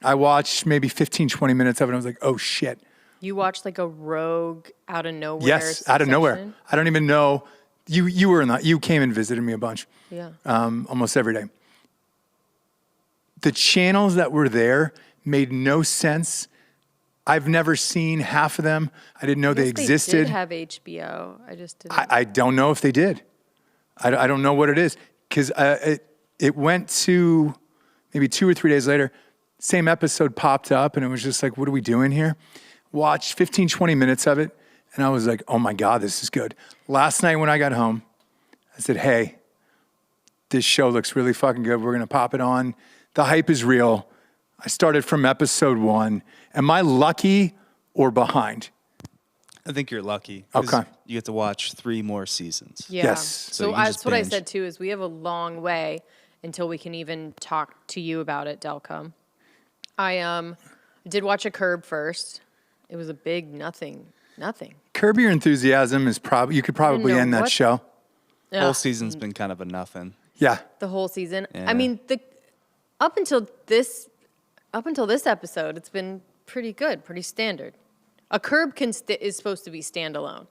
Speaker 1: I watched maybe 15, 20 minutes of it. I was like, oh, shit.
Speaker 2: you watched like a rogue out of nowhere.
Speaker 1: Yes, out of nowhere.
Speaker 2: Succession?
Speaker 1: I don't even know. You were in that. You came and visited me a bunch.
Speaker 2: Yeah.
Speaker 1: Almost every day. The channels that were there made no sense. I've never seen half of them. I didn't know they
Speaker 2: They
Speaker 1: existed.
Speaker 2: did have HBO. I just didn't.
Speaker 1: I don't know if they did. I don't know what it is. Because it went to maybe 2 or 3 days later, same episode popped up and it was just like, what are we doing here? Watched 15, 20 minutes of it. And I was like, oh my God, this is good. Last night when I got home, I said, hey, this show looks really fucking good. We're going to pop it on. The hype is real. I started from episode 1. Am I lucky or behind?
Speaker 4: I think you're lucky. 'cause
Speaker 1: Okay.
Speaker 4: You get to watch 3 more seasons.
Speaker 2: Yeah.
Speaker 1: Yes.
Speaker 4: So you
Speaker 2: that's
Speaker 4: just
Speaker 2: what I
Speaker 4: binge.
Speaker 2: said too, is we have a long way until we can even talk to you about it, Delcom. I did watch a Curb first. It was a big nothing.
Speaker 1: Curb Your Enthusiasm is probably, you could probably
Speaker 2: know
Speaker 1: end that
Speaker 2: what-
Speaker 1: show.
Speaker 4: Whole
Speaker 2: Ugh,
Speaker 4: season's been kind of a nothing.
Speaker 1: Yeah.
Speaker 2: the whole season.
Speaker 4: Yeah.
Speaker 2: I mean, up until this episode, it's been pretty good, pretty standard. A Curb is supposed to be standalone,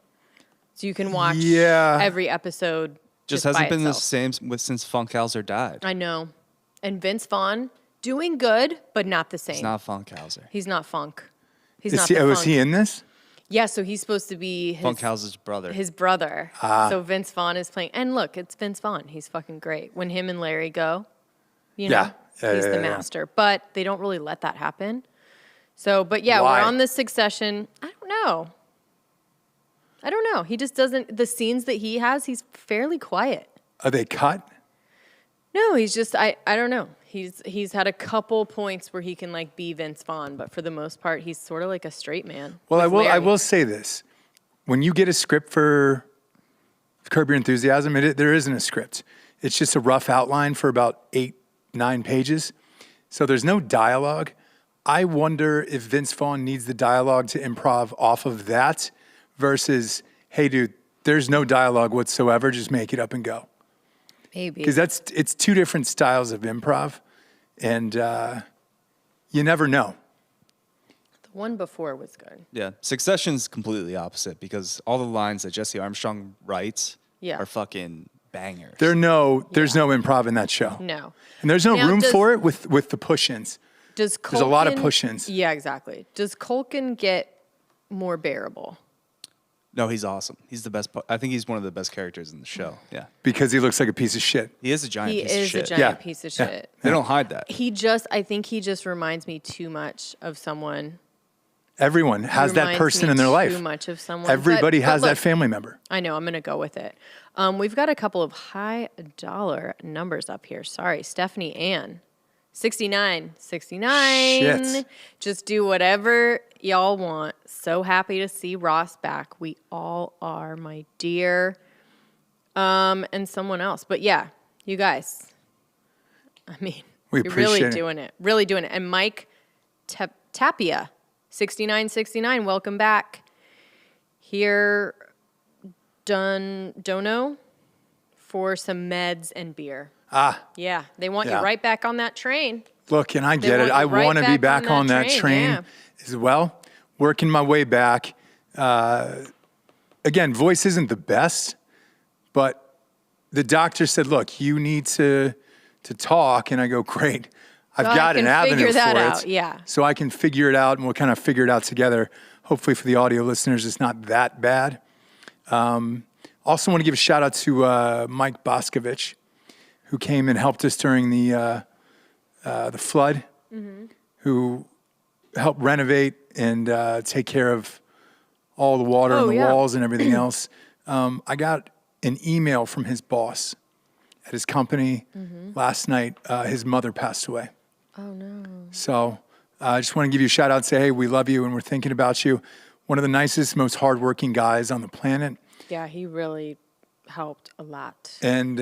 Speaker 2: so you can watch
Speaker 1: Yeah.
Speaker 2: every episode.
Speaker 4: Just
Speaker 2: by
Speaker 4: hasn't been the
Speaker 2: itself.
Speaker 4: same since Funkhauser died.
Speaker 2: I know, and Vince Vaughn doing good, but not the same.
Speaker 4: It's not Funkhauser.
Speaker 2: He's not funk. He's
Speaker 1: Is
Speaker 2: not.
Speaker 1: he,
Speaker 2: the
Speaker 1: was
Speaker 2: funk.
Speaker 1: he in this?
Speaker 2: Yeah, so he's supposed to be
Speaker 4: Funkhauser's brother.
Speaker 2: his brother.
Speaker 1: Ah.
Speaker 2: So Vince Vaughn is playing. And look, it's Vince Vaughn. He's fucking great. When him and Larry go, you know,
Speaker 1: Yeah. Yeah,
Speaker 2: he's
Speaker 1: yeah,
Speaker 2: the
Speaker 1: yeah.
Speaker 2: master. But they don't really let that happen. So, but yeah,
Speaker 1: Why?
Speaker 2: we're on this Succession. I don't know. He just doesn't, the scenes that he has, he's fairly quiet.
Speaker 1: Are they cut?
Speaker 2: No, he's just, I don't know. He's had a couple points where he can like be Vince Vaughn, but for the most part, he's sort of like a straight man.
Speaker 1: Well, I
Speaker 2: with
Speaker 1: will
Speaker 2: Larry.
Speaker 1: say this. When you get a script for Curb Your Enthusiasm, there isn't a script. It's just a rough outline for about 8, 9 pages. So there's no dialogue. I wonder if Vince Vaughn needs the dialogue to improv off of that versus, hey, dude, there's no dialogue whatsoever. Just make it up and go.
Speaker 2: Maybe.
Speaker 1: Because it's 2 different styles of improv. And you never know.
Speaker 2: The one before was good.
Speaker 4: Yeah, Succession's completely opposite because all the lines that Jesse Armstrong writes
Speaker 2: Yeah.
Speaker 4: are fucking bangers.
Speaker 1: There's no improv in that show.
Speaker 2: No.
Speaker 1: And there's no
Speaker 2: Now,
Speaker 1: room
Speaker 2: does-
Speaker 1: for it with the push-ins.
Speaker 2: Does Culkin,
Speaker 1: There's a lot of push-ins.
Speaker 2: Yeah, exactly. Does Culkin get more bearable?
Speaker 4: No, he's awesome. He's the best. I think he's one of the best characters in the show. Yeah,
Speaker 1: Because he looks like a piece of shit.
Speaker 4: he is a giant
Speaker 2: He
Speaker 4: piece
Speaker 2: is
Speaker 4: of
Speaker 2: a
Speaker 4: shit.
Speaker 2: giant
Speaker 1: Yeah.
Speaker 2: piece of
Speaker 1: Yeah.
Speaker 2: shit.
Speaker 4: They don't hide that.
Speaker 2: I think he just reminds me too much of someone.
Speaker 1: Everyone has that
Speaker 2: Reminds
Speaker 1: person
Speaker 2: me
Speaker 1: in their life.
Speaker 2: Too much of someone.
Speaker 1: Everybody
Speaker 2: But
Speaker 1: has
Speaker 2: look,
Speaker 1: that family member.
Speaker 2: I know. I'm going to go with it. We've got a couple of high dollar numbers up here. Sorry, Stephanie Ann. 69.
Speaker 1: Shit.
Speaker 2: Just do whatever y'all want. So happy to see Ross back. We all are, my dear. And someone else. But yeah, you guys. I mean,
Speaker 1: We
Speaker 2: you're really
Speaker 1: appreciate it.
Speaker 2: doing it. Really doing it. And Mike Tapia, 6969, welcome back. Here, Dono for some meds and beer. Yeah, they want
Speaker 1: Yeah.
Speaker 2: you right back on that train.
Speaker 1: Look, and I
Speaker 2: They
Speaker 1: get it.
Speaker 2: want you
Speaker 1: I
Speaker 2: right
Speaker 1: want to be
Speaker 2: back
Speaker 1: back
Speaker 2: on
Speaker 1: on
Speaker 2: that
Speaker 1: that
Speaker 2: train,
Speaker 1: train
Speaker 2: yeah.
Speaker 1: as well. Working my way back. Again, voice isn't the best, but the doctor said, look, you need to talk. And I go, great. I've
Speaker 2: So I
Speaker 1: got an
Speaker 2: can
Speaker 1: avenue
Speaker 2: figure that
Speaker 1: for
Speaker 2: out,
Speaker 1: it.
Speaker 2: yeah.
Speaker 1: So I can figure it out and we'll kind of figure it out together. Hopefully for the audio listeners, it's not that bad. Also want to give a shout out to Mike Boscovich, who came and helped us during the flood, who helped renovate and take care of all the water and the walls and everything else. I got an email from his boss at his company last night. His mother passed away.
Speaker 2: Oh, no.
Speaker 1: So I just want to give you a shout out and say, hey, we love you and we're thinking about you. One of the nicest, most hardworking guys on the planet.
Speaker 2: Yeah, he really helped a lot.
Speaker 1: And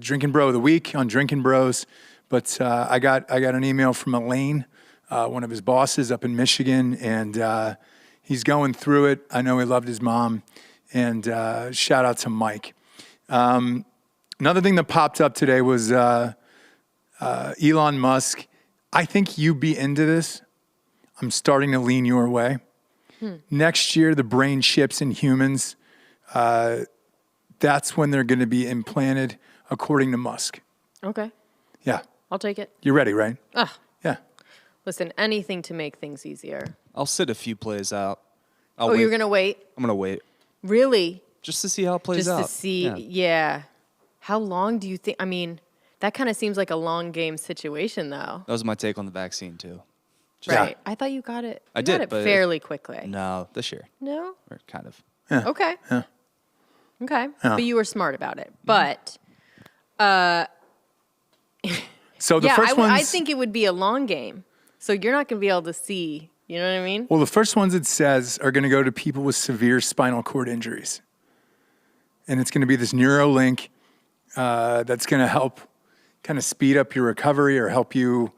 Speaker 1: Drinking Bro of the Week on Drinking Bros. But I got an email from Elaine, one of his bosses up in Michigan, and he's going through it. I know he loved his mom. And shout out to Mike. Another thing that popped up today was Elon Musk. I think you'd be into this. I'm starting to lean your way. Next year, the brain chips in humans, that's when they're going to be implanted, according to Musk.
Speaker 2: Okay.
Speaker 1: Yeah.
Speaker 2: I'll take it.
Speaker 1: You're ready, right? Yeah.
Speaker 2: Listen, anything to make things easier.
Speaker 4: I'll sit a few plays out.
Speaker 2: You're going to wait?
Speaker 4: I'm going to wait.
Speaker 2: Really?
Speaker 4: Just to see how it plays out.
Speaker 2: Just to see, yeah. How long do you think? I mean, that kind of seems like a long game situation, though.
Speaker 4: That was my take on the vaccine, too.
Speaker 2: Right. I thought you got it.
Speaker 4: I did,
Speaker 2: got it
Speaker 4: but
Speaker 2: fairly quickly.
Speaker 4: No, this year.
Speaker 2: No?
Speaker 4: Or kind of.
Speaker 1: Yeah.
Speaker 2: Okay.
Speaker 1: Yeah.
Speaker 2: Okay.
Speaker 1: Yeah.
Speaker 2: But you were smart about it. But
Speaker 1: So the first ones,
Speaker 2: I think it would be a long game. So you're not going to be able to see. You know what I mean?
Speaker 1: well, the first ones it says are going to go to people with severe spinal cord injuries. And it's going to be this Neuralink that's going to help kind of speed up your recovery or help you.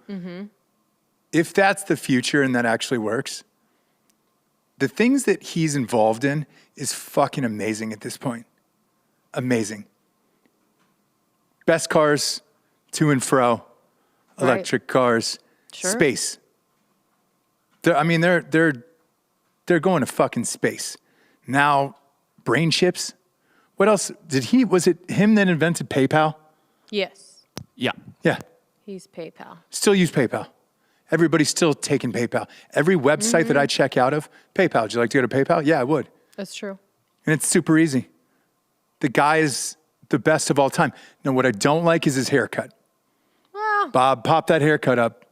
Speaker 1: If that's the future and that actually works, the things that he's involved in is fucking amazing at this point. Amazing. Best cars, to and fro, electric cars, space. They're going to fucking space. Now, brain chips. What else? Was it him that invented PayPal?
Speaker 2: Yes.
Speaker 3: Yeah.
Speaker 1: Yeah.
Speaker 2: He's PayPal.
Speaker 1: Still use PayPal. Everybody's still taking PayPal. Every website that I check out of, PayPal. Would you like to go to PayPal? Yeah, I would.
Speaker 2: That's true.
Speaker 1: And it's super easy. The guy is the best of all time. Now, what I don't like is his haircut.
Speaker 2: Well,
Speaker 1: Bob, pop that haircut up.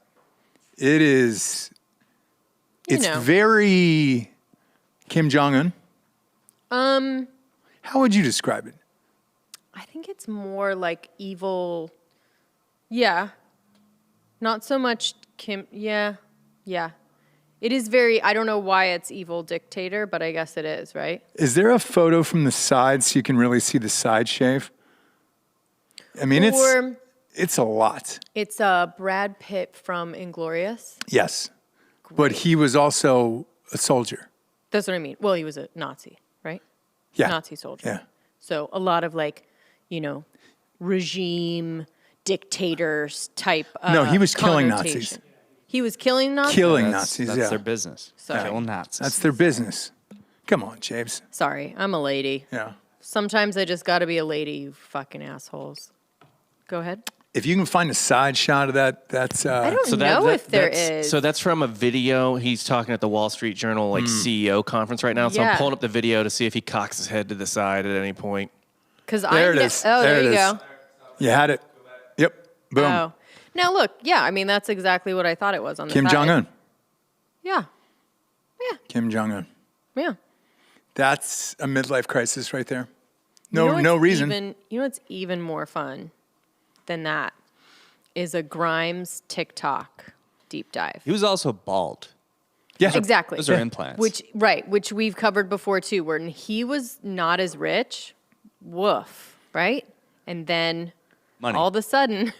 Speaker 1: It's very Kim Jong Un. How would you describe it?
Speaker 2: I think it's more like evil. Yeah. Not so much Kim. Yeah. Yeah. It is very, I don't know why it's evil dictator, but I guess it is, right?
Speaker 1: Is there a photo from the side so you can really see the side shave? I mean, it's a lot.
Speaker 2: It's Brad Pitt from Inglourious.
Speaker 1: Yes. But he was also a soldier.
Speaker 2: That's what I mean. Well, he was a Nazi, right?
Speaker 1: Yeah.
Speaker 2: Nazi soldier.
Speaker 1: Yeah.
Speaker 2: So a lot of regime dictators type.
Speaker 1: No, he was killing
Speaker 2: connotation.
Speaker 1: Nazis.
Speaker 2: He was killing Nazis?
Speaker 1: Killing Nazis,
Speaker 4: That's
Speaker 1: yeah.
Speaker 4: their business.
Speaker 2: Sorry.
Speaker 4: Killing Nazis.
Speaker 1: That's their business. Come on, James.
Speaker 2: Sorry, I'm a lady.
Speaker 1: Yeah.
Speaker 2: Sometimes I just got to be a lady, you fucking assholes. Go ahead.
Speaker 1: If you can find a side shot of that, that's...
Speaker 2: I don't know if there is.
Speaker 3: So that's from a video. He's talking at the Wall Street Journal CEO conference right now. So
Speaker 2: Yeah.
Speaker 3: I'm pulling up the video to see if he cocks his head to the side at any point.
Speaker 1: There it is.
Speaker 2: Oh, there you
Speaker 1: it is.
Speaker 2: go.
Speaker 1: You had it. Yep. Boom.
Speaker 2: Oh. Now look, yeah, I mean, that's exactly what I thought it was on the
Speaker 1: Kim
Speaker 2: side.
Speaker 1: Jong Un.
Speaker 2: Yeah. Yeah.
Speaker 1: Kim Jong Un.
Speaker 2: Yeah.
Speaker 1: That's a midlife crisis right there.
Speaker 2: You know
Speaker 1: No
Speaker 2: what's
Speaker 1: reason.
Speaker 2: You know what's even more fun than that is a Grimes TikTok deep dive.
Speaker 4: He was also bald.
Speaker 1: Yeah.
Speaker 2: Exactly.
Speaker 4: Those are implants.
Speaker 2: Which we've covered before too, where he was not as rich. Woof. Right? And then
Speaker 4: Money.
Speaker 2: all of a sudden,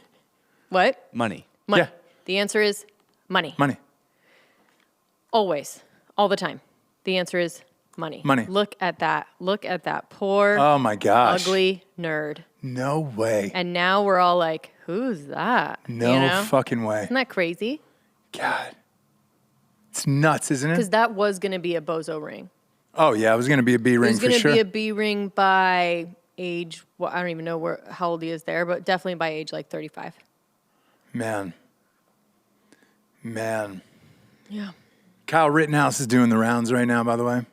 Speaker 2: what?
Speaker 4: Money.
Speaker 2: Money.
Speaker 1: Yeah.
Speaker 2: The answer is money.
Speaker 1: Money.
Speaker 2: Always. All the time. The answer is money.
Speaker 1: Money.
Speaker 2: Look at that. Look at that poor,
Speaker 1: Oh my gosh.
Speaker 2: ugly nerd.
Speaker 1: No way.
Speaker 2: And now we're all like, who's that?
Speaker 1: No
Speaker 2: You know?
Speaker 1: fucking way.
Speaker 2: Isn't that crazy?
Speaker 1: God. It's nuts, isn't
Speaker 2: Because
Speaker 1: it?
Speaker 2: that was going to be a bozo ring.
Speaker 1: Oh yeah, it was going to be a B
Speaker 2: It
Speaker 1: ring
Speaker 2: was
Speaker 1: for
Speaker 2: going to
Speaker 1: sure.
Speaker 2: be a B ring by age, well, I don't even know how old he is there, but definitely by age like 35.
Speaker 1: Man.
Speaker 2: Yeah.
Speaker 1: Kyle Rittenhouse is doing the rounds right now, by the way.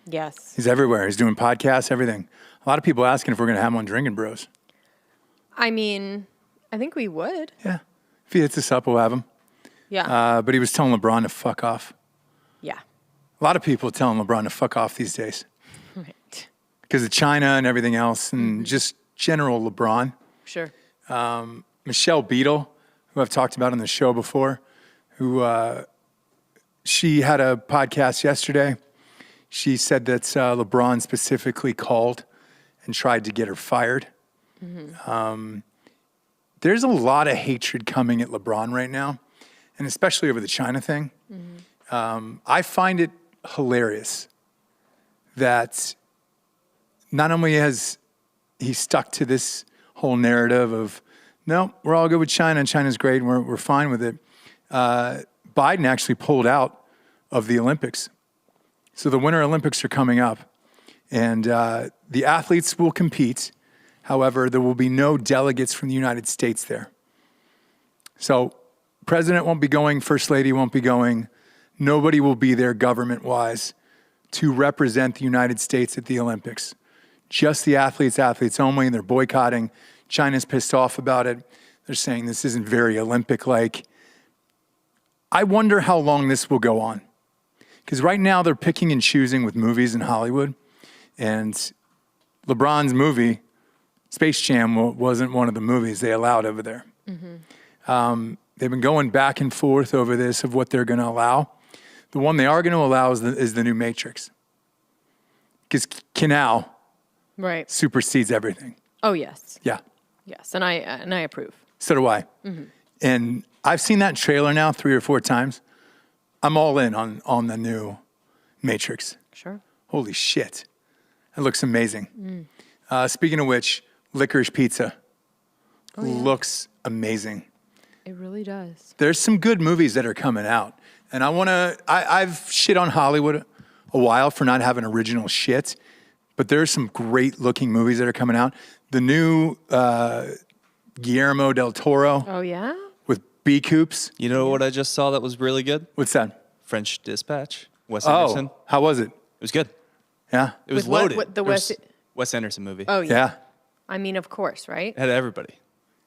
Speaker 2: Yes.
Speaker 1: He's everywhere. He's doing podcasts, everything. A lot of people asking if we're going to have him on Drinking Bros.
Speaker 2: I mean, I think we would.
Speaker 1: Yeah. If he hits us up, we'll have him.
Speaker 2: Yeah.
Speaker 1: But he was telling LeBron to fuck off.
Speaker 2: Yeah.
Speaker 1: A lot of people telling LeBron to fuck off these days
Speaker 2: Right.
Speaker 1: because of China and everything else, and just general LeBron.
Speaker 2: Sure.
Speaker 1: Michelle Beadle, who I've talked about on the show before, who she had a podcast yesterday. She said that LeBron specifically called and tried to get her fired. There's a lot of hatred coming at LeBron right now, and especially over the China thing. I find it hilarious that not only has he stuck to this whole narrative of, no, we're all good with China and China's great and we're fine with it. Biden actually pulled out of the Olympics. So the Winter Olympics are coming up, and the athletes will compete. However, there will be no delegates from the United States there. So president won't be going, first lady won't be going. Nobody will be there government-wise to represent the United States at the Olympics. Just the athletes only, and they're boycotting. China's pissed off about it. They're saying this isn't very Olympic-like. I wonder how long this will go on. Because right now they're picking and choosing with movies in Hollywood. And LeBron's movie, Space Jam, wasn't one of the movies they allowed over there. They've been going back and forth over this of what they're going to allow. The one they are going to allow is the new Matrix. Because Canal supersedes everything.
Speaker 2: Oh, yes.
Speaker 1: Yeah.
Speaker 2: Yes, and I approve.
Speaker 1: So do I. And I've seen that trailer now 3 or 4 times. I'm all in on the new Matrix.
Speaker 2: Sure.
Speaker 1: Holy shit. It looks amazing. Speaking of which, Licorice Pizza looks amazing.
Speaker 2: It really does.
Speaker 1: There's some good movies that are coming out. And I've shit on Hollywood a while for not having original shit, but there's some great looking movies that are coming out. The new Guillermo del Toro.
Speaker 2: Oh, yeah?
Speaker 1: With B. Coops.
Speaker 4: You know what I just saw that was really good?
Speaker 1: What's that?
Speaker 4: French Dispatch. Wes Anderson.
Speaker 1: Oh, how was it?
Speaker 4: It was good.
Speaker 1: Yeah?
Speaker 4: It was
Speaker 2: With what-
Speaker 4: loaded.
Speaker 2: what, the
Speaker 4: It was Wes Anderson movie.
Speaker 2: Oh, yeah.
Speaker 1: Yeah.
Speaker 2: I mean, of course, right?
Speaker 4: It had everybody.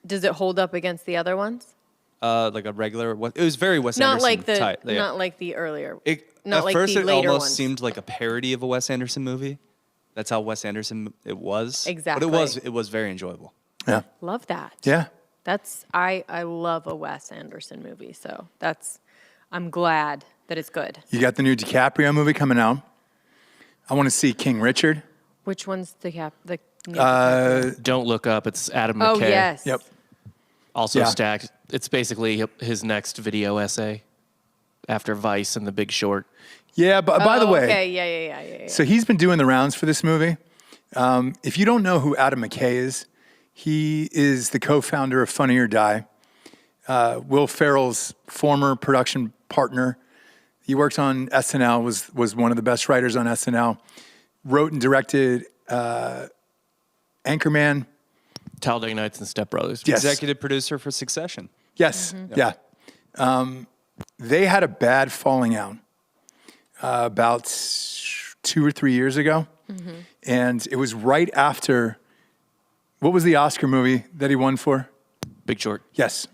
Speaker 2: Does it hold up against the other ones?
Speaker 4: Like a regular. It was very Wes
Speaker 2: Not
Speaker 4: Anderson
Speaker 2: like the
Speaker 4: type. Yeah.
Speaker 2: not like the earlier.
Speaker 4: At
Speaker 2: not like
Speaker 4: first,
Speaker 2: the
Speaker 4: it
Speaker 2: later
Speaker 4: almost
Speaker 2: ones.
Speaker 4: seemed like a parody of a Wes Anderson movie. That's how Wes Anderson it was.
Speaker 2: Exactly.
Speaker 4: But it was very enjoyable.
Speaker 1: Yeah.
Speaker 2: Love that.
Speaker 1: Yeah.
Speaker 2: That's I love a Wes Anderson movie, so I'm glad that it's good.
Speaker 1: You got the new DiCaprio movie coming out. I want to see King Richard.
Speaker 2: Which one's the new
Speaker 3: Don't Look Up. It's Adam
Speaker 2: Oh
Speaker 3: McKay.
Speaker 2: yes.
Speaker 1: Yep.
Speaker 3: Also
Speaker 1: Yeah.
Speaker 3: stacked. It's basically his next video essay after Vice and The Big Short.
Speaker 1: Yeah, but by the way,
Speaker 2: Okay, yeah.
Speaker 1: so he's been doing the rounds for this movie. If you don't know who Adam McKay is, he is the co-founder of Funny or Die. Will Ferrell's former production partner. He worked on SNL, was one of the best writers on SNL. Wrote and directed Anchorman.
Speaker 3: Talladega Nights and Step Brothers.
Speaker 1: Yes.
Speaker 4: Executive producer for Succession.
Speaker 1: Yes, yeah. They had a bad falling out about 2 or 3 years ago. And it was right after, what was the Oscar movie that he won for?
Speaker 3: Big Short.
Speaker 1: Yes.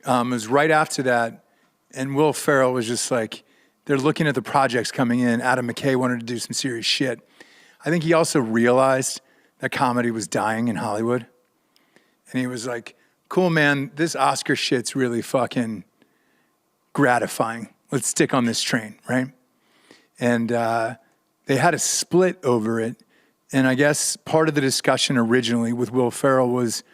Speaker 1: It was right after that. And Will Ferrell was just like, they're looking at the projects coming in. Adam McKay wanted to do some serious shit. I think he also realized that comedy was dying in Hollywood. And he was like, cool, man, this Oscar shit's really fucking gratifying. Let's stick on this train, right? And they had a split over it. And I guess part of the discussion originally with Will Ferrell was,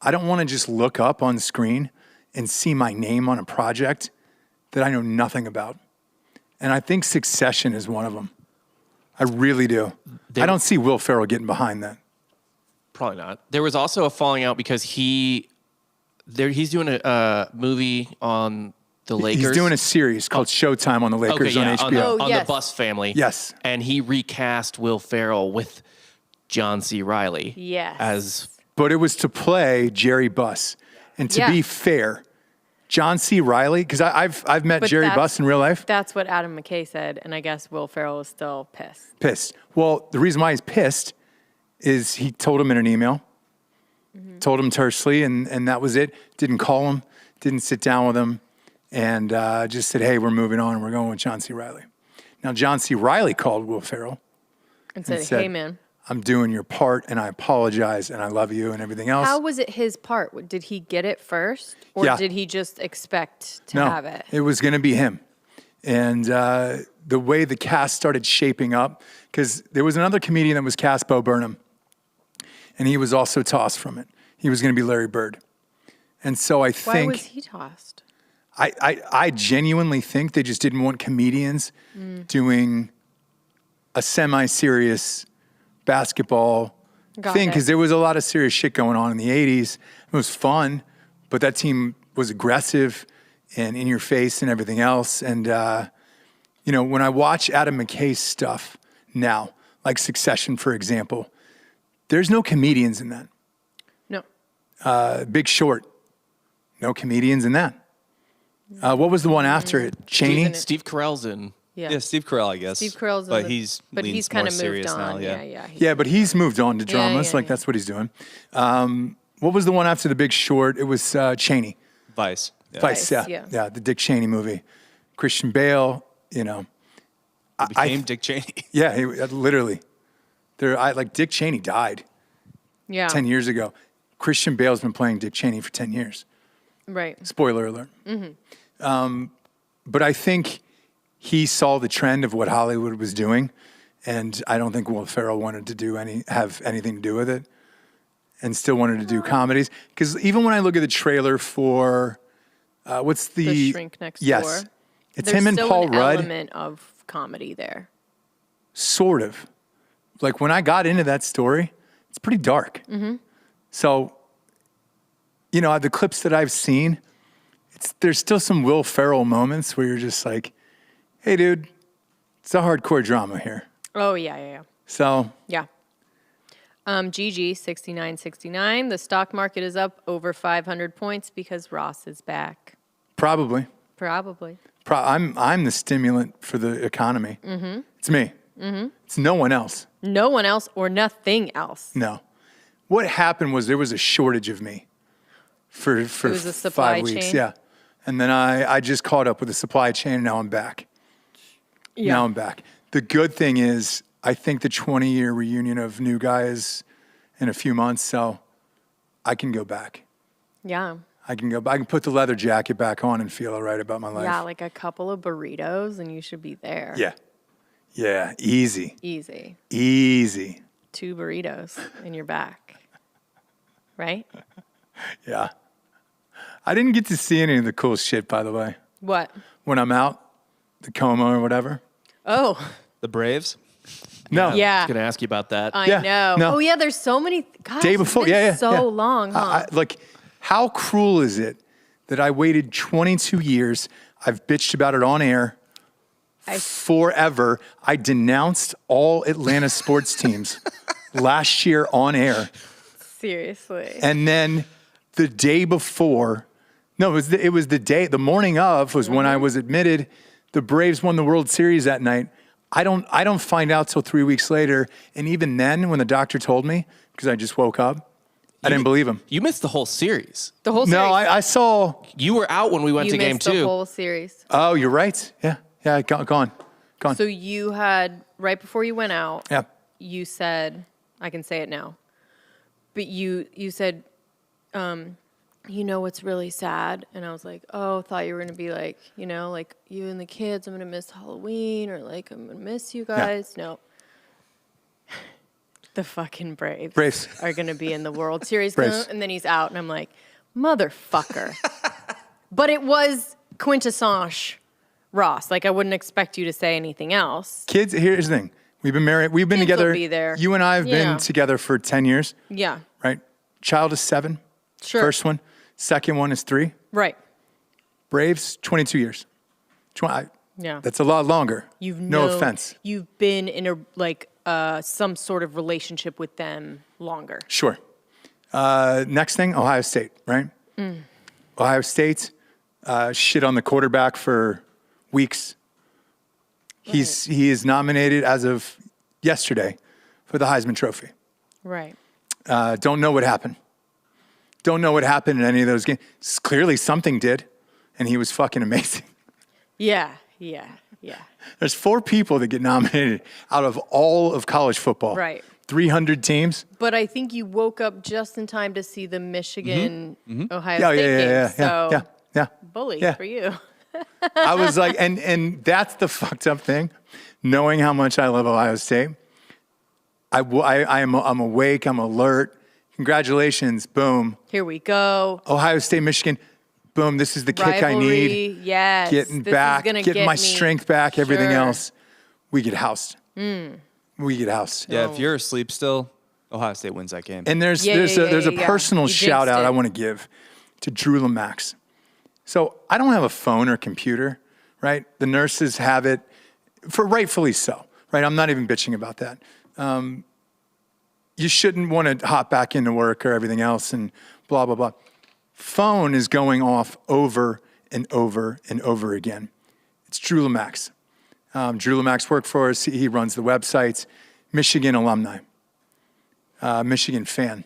Speaker 1: I don't want to just look up on screen and see my name on a project that I know nothing about. And I think Succession is one of them. I really do. I don't see Will Ferrell getting behind that.
Speaker 3: Probably not. There was also a falling out because he's doing a movie on the Lakers.
Speaker 1: He's doing a series called Showtime on the Lakers on HBO.
Speaker 3: On
Speaker 2: yes.
Speaker 3: the Bus Family.
Speaker 1: Yes.
Speaker 3: And he recast Will Ferrell with John C. Reilly.
Speaker 2: Yes.
Speaker 3: As
Speaker 1: But it was to play Jerry Buss. And to
Speaker 2: Yeah.
Speaker 1: be fair, John C. Reilly, because I've met
Speaker 2: But
Speaker 1: Jerry
Speaker 2: that's-
Speaker 1: Buss in real life.
Speaker 2: That's what Adam McKay said, and I guess Will Ferrell is still pissed.
Speaker 1: Pissed. Well, the reason why he's pissed is he told him in an email, told him tersely, and that was it. Didn't call him, didn't sit down with him, and just said, hey, we're moving on, and we're going with John C. Reilly. Now, John C. Reilly called Will Ferrell
Speaker 2: And said, hey, man.
Speaker 1: I'm doing your part, and I apologize, and I love you, and everything else.
Speaker 2: How was it his part? Did he get it first, or
Speaker 1: Yeah.
Speaker 2: did he just expect to have it?
Speaker 1: It was going to be him. And the way the cast started shaping up, because there was another comedian that was cast, Bo Burnham, and he was also tossed from it. He was going to be Larry Bird. And so I
Speaker 2: Why
Speaker 1: think...
Speaker 2: was he tossed?
Speaker 1: I genuinely think they just didn't want comedians doing a semi-serious basketball
Speaker 2: Got
Speaker 1: thing,
Speaker 2: it.
Speaker 1: because there was a lot of serious shit going on in the 80s. It was fun, but that team was aggressive and in your face and everything else. And, when I watch Adam McKay's stuff now, like Succession, for example, there's no comedians in that.
Speaker 2: No.
Speaker 1: Big Short, no comedians in that. What was the one after it? Cheney?
Speaker 3: Steve Carell's in.
Speaker 2: Yeah.
Speaker 4: Yeah, Steve Carell, I guess.
Speaker 2: Steve Carell's in
Speaker 4: but
Speaker 2: the-
Speaker 4: he's
Speaker 2: but
Speaker 4: leans
Speaker 2: he's kind
Speaker 4: more
Speaker 2: of moved
Speaker 4: serious
Speaker 2: on.
Speaker 4: now. Yeah.
Speaker 2: Yeah.
Speaker 1: Yeah, but he's moved on to dramas.
Speaker 2: yeah.
Speaker 1: That's what he's doing. What was the one after The Big Short? It was Cheney.
Speaker 4: Vice. Yeah.
Speaker 1: Vice,
Speaker 2: Vice,
Speaker 1: yeah.
Speaker 2: yeah.
Speaker 1: The Dick Cheney movie. Christian Bale,
Speaker 4: Became Dick Cheney.
Speaker 1: Yeah, he, literally. Dick Cheney died
Speaker 2: Yeah.
Speaker 1: 10 years ago. Christian Bale's been playing Dick Cheney for 10 years.
Speaker 2: Right.
Speaker 1: Spoiler alert. But I think he saw the trend of what Hollywood was doing, and I don't think Will Ferrell wanted to have anything to do with it, and still wanted to do comedies. Because even when I look at the trailer for what's
Speaker 2: The Shrink Next
Speaker 1: yes,
Speaker 2: Door.
Speaker 1: it's
Speaker 2: There's
Speaker 1: him and
Speaker 2: still
Speaker 1: Paul
Speaker 2: an
Speaker 1: Rudd,
Speaker 2: element of comedy there.
Speaker 1: sort of. Like when I got into that story, it's pretty dark. So, the clips that I've seen, there's still some Will Ferrell moments where you're just like, hey, dude, it's a hardcore drama here.
Speaker 2: Oh, yeah.
Speaker 1: So,
Speaker 2: Yeah. GG 69.69. The stock market is up over 500 points because Ross is back.
Speaker 1: probably.
Speaker 2: Probably.
Speaker 1: I'm the stimulant for the economy. It's me. It's no one else.
Speaker 2: No one else or nothing else.
Speaker 1: No. What happened was there was a shortage of me for
Speaker 2: was a supply
Speaker 1: 5 weeks.
Speaker 2: chain?
Speaker 1: Yeah. And then I just caught up with the supply chain, and now I'm back.
Speaker 2: Yeah.
Speaker 1: Now I'm back. The good thing is I think the 20-year reunion of New Guy is in a few months, so I can go back.
Speaker 2: Yeah.
Speaker 1: I can put the leather jacket back on and feel all right about my life.
Speaker 2: Yeah, like a couple of burritos and you should be there.
Speaker 1: Yeah. Yeah. Easy.
Speaker 2: Easy.
Speaker 1: Easy.
Speaker 2: 2 burritos and you're back. Right?
Speaker 1: Yeah. I didn't get to see any of the cool shit, by the way.
Speaker 2: What?
Speaker 1: When I'm out, the Como or whatever.
Speaker 2: Oh,
Speaker 4: The Braves.
Speaker 1: No.
Speaker 2: yeah.
Speaker 3: I was going to ask you about that.
Speaker 2: I
Speaker 1: Yeah,
Speaker 2: know.
Speaker 1: no.
Speaker 2: Oh, yeah, there's so many. Gosh,
Speaker 1: Day before.
Speaker 2: it's been
Speaker 1: Yeah.
Speaker 2: so
Speaker 1: yeah.
Speaker 2: long, huh?
Speaker 1: How cruel is it that I waited 22 years? I've bitched about it on air forever. I denounced all Atlanta sports teams last year on air.
Speaker 2: Seriously.
Speaker 1: And then the day before, no, it was the morning of was when I was admitted. The Braves won the World Series that night. I don't find out till 3 weeks later. And even then, when the doctor told me, because I just woke up, I didn't believe him.
Speaker 3: You missed the whole series.
Speaker 2: The whole series.
Speaker 1: No, I saw.
Speaker 3: You were out when we went
Speaker 2: you
Speaker 3: to game
Speaker 2: missed the
Speaker 3: 2.
Speaker 2: whole series.
Speaker 1: Oh, you're right. Yeah, gone.
Speaker 2: So you had, right before you went out,
Speaker 1: Yeah.
Speaker 2: you said, I can say it now, but you said, what's really sad? And I was like, oh, thought you were going to be like, like you and the kids, I'm going to miss Halloween, or like, I'm going to miss you guys. No. The fucking Braves are going to be in the World Series.
Speaker 1: Braves.
Speaker 2: And then he's out, and I'm like, motherfucker. But it was quintessence Ross. Like, I wouldn't expect you to say anything else.
Speaker 1: Kids, here's the thing. We've been married. We've been
Speaker 2: Kids will
Speaker 1: together.
Speaker 2: be there.
Speaker 1: You and I have
Speaker 2: Yeah.
Speaker 1: been together for 10 years,
Speaker 2: Yeah.
Speaker 1: right? Child is 7.
Speaker 2: Sure.
Speaker 1: First one. Second one is 3.
Speaker 2: Right.
Speaker 1: Braves, 22 years.
Speaker 2: Yeah.
Speaker 1: That's a lot longer.
Speaker 2: You've
Speaker 1: no
Speaker 2: known-
Speaker 1: offense.
Speaker 2: You've been in some sort of relationship with them longer.
Speaker 1: Sure. Next thing, Ohio State, right? Ohio State, shit on the quarterback for weeks. He is nominated as of yesterday for the Heisman Trophy.
Speaker 2: Right.
Speaker 1: Don't know what happened. Don't know what happened in any of those games. Clearly something did, and he was fucking amazing.
Speaker 2: Yeah.
Speaker 1: There's 4 people that get nominated out of all of college football.
Speaker 2: Right.
Speaker 1: 300 teams.
Speaker 2: But I think you woke up just in time to see the Michigan Ohio State game.
Speaker 1: Yeah.
Speaker 2: Bully for you.
Speaker 1: I was like, and that's the fucked up thing. Knowing how much I love Ohio State, I'm awake. I'm alert. Congratulations. Boom.
Speaker 2: Here we go.
Speaker 1: Ohio State, Michigan. Boom. This is the kick I need.
Speaker 2: Yes.
Speaker 1: Getting
Speaker 2: this
Speaker 1: back,
Speaker 2: is
Speaker 1: getting my
Speaker 2: me.
Speaker 1: strength back, everything
Speaker 2: Sure.
Speaker 1: else. We get housed. We get housed.
Speaker 4: Yeah, if you're asleep still, Ohio State wins that game.
Speaker 1: And there's a personal shout out I want to give to Drew Lomax. So I don't have a phone or computer, right? The nurses have it, for rightfully so, right? I'm not even bitching about that. You shouldn't want to hop back into work or everything else and blah, blah, blah. Phone is going off over and over and over again. It's Drew Lomax. Drew Lomax worked for us. He runs the websites. Michigan alumni. Michigan fan.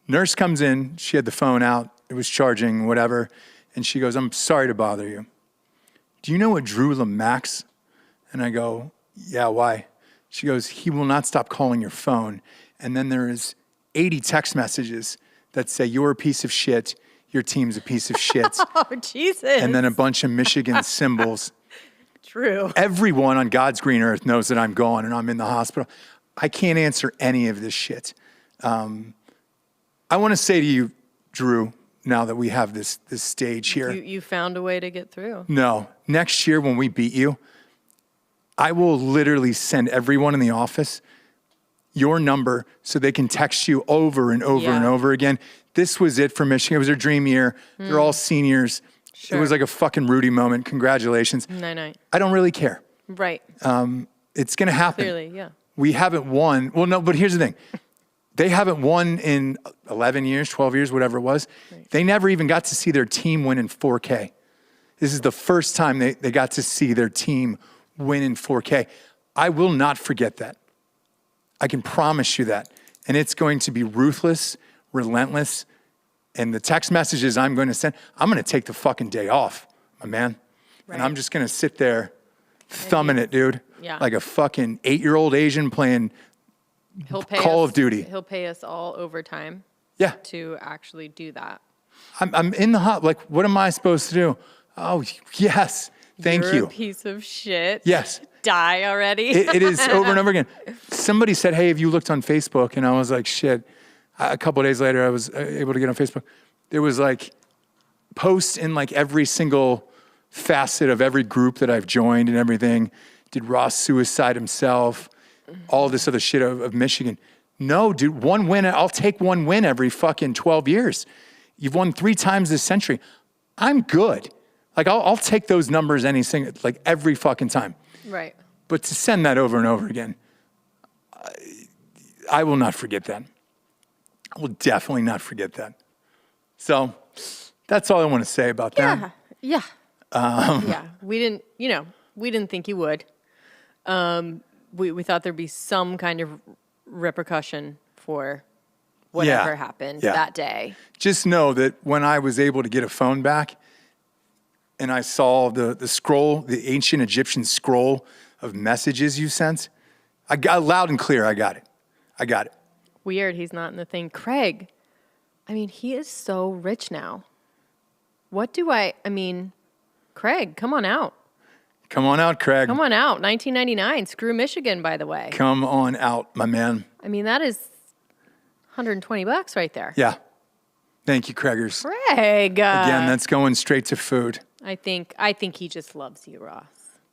Speaker 1: Nurse comes in. She had the phone out. It was charging, whatever. And she goes, I'm sorry to bother you. Do you know what Drew Lomax? And I go, yeah, why? She goes, he will not stop calling your phone. And then there is 80 text messages that say, you're a piece of shit. Your team's a piece of shit.
Speaker 2: Oh, Jesus.
Speaker 1: And then a bunch of Michigan symbols.
Speaker 2: True.
Speaker 1: Everyone on God's green earth knows that I'm gone and I'm in the hospital. I can't answer any of this shit. I want to say to you, Drew, now that we have this stage here.
Speaker 2: You found a way to get through.
Speaker 1: No. Next year when we beat you, I will literally send everyone in the office your number so they can text you over and over and over again. This was it for Michigan. It was their dream year. They're all seniors. Sure. It was like a fucking Rudy moment. Congratulations.
Speaker 2: No.
Speaker 1: I don't really care.
Speaker 2: Right.
Speaker 1: It's going to happen.
Speaker 2: Clearly, yeah.
Speaker 1: We haven't won. Well, no, but here's the thing. They haven't won in 11 years, 12 years, whatever it was. Right. They never even got to see their team win in 4K. This is the first time they got to see their team win in 4K. I will not forget that. I can promise you that. And it's going to be ruthless, relentless. And the text messages I'm going to send, I'm going to take the fucking day off, my man. Right. And I'm just going to sit there thumbing it, dude.
Speaker 2: Yeah.
Speaker 1: Like a fucking 8-year-old Asian playing Call of Duty.
Speaker 2: He'll pay us all overtime.
Speaker 1: Yeah.
Speaker 2: To actually do that.
Speaker 1: I'm in the hot. Like, what am I supposed to do? Oh, yes. Thank you.
Speaker 2: You're a piece of shit.
Speaker 1: Yes.
Speaker 2: Die already.
Speaker 1: It is over and over again. Somebody said, hey, have you looked on Facebook? And I was like, shit. A couple of days later, I was able to get on Facebook. There was like posts in like every single facet of every group that I've joined and everything. Did Ross suicide himself? All this other shit of Michigan. No, dude, one win. I'll take one win every fucking 12 years. You've won 3 times this century. I'm good. Like, I'll take those numbers like every fucking time.
Speaker 2: Right.
Speaker 1: But to send that over and over again, I will not forget that. I will definitely not forget that. So that's all I want to say about that.
Speaker 2: Yeah. Yeah. We didn't think you would. We thought there'd be some kind of repercussion for whatever happened that day.
Speaker 1: Just know that when I was able to get a phone back and I saw the scroll, the ancient Egyptian scroll of messages you sent, I got loud and clear. I got it.
Speaker 2: Weird. He's not in the thing. Craig, I mean, he is so rich now. Craig, come on out.
Speaker 1: Come on out, Craig.
Speaker 2: Come on out. 1999. Screw Michigan, by the way.
Speaker 1: Come on out, my man.
Speaker 2: I mean, that is $120 right there.
Speaker 1: Yeah. Thank you, Craigers.
Speaker 2: Craig.
Speaker 1: Again, that's going straight to food.
Speaker 2: I think he just loves you, Ross.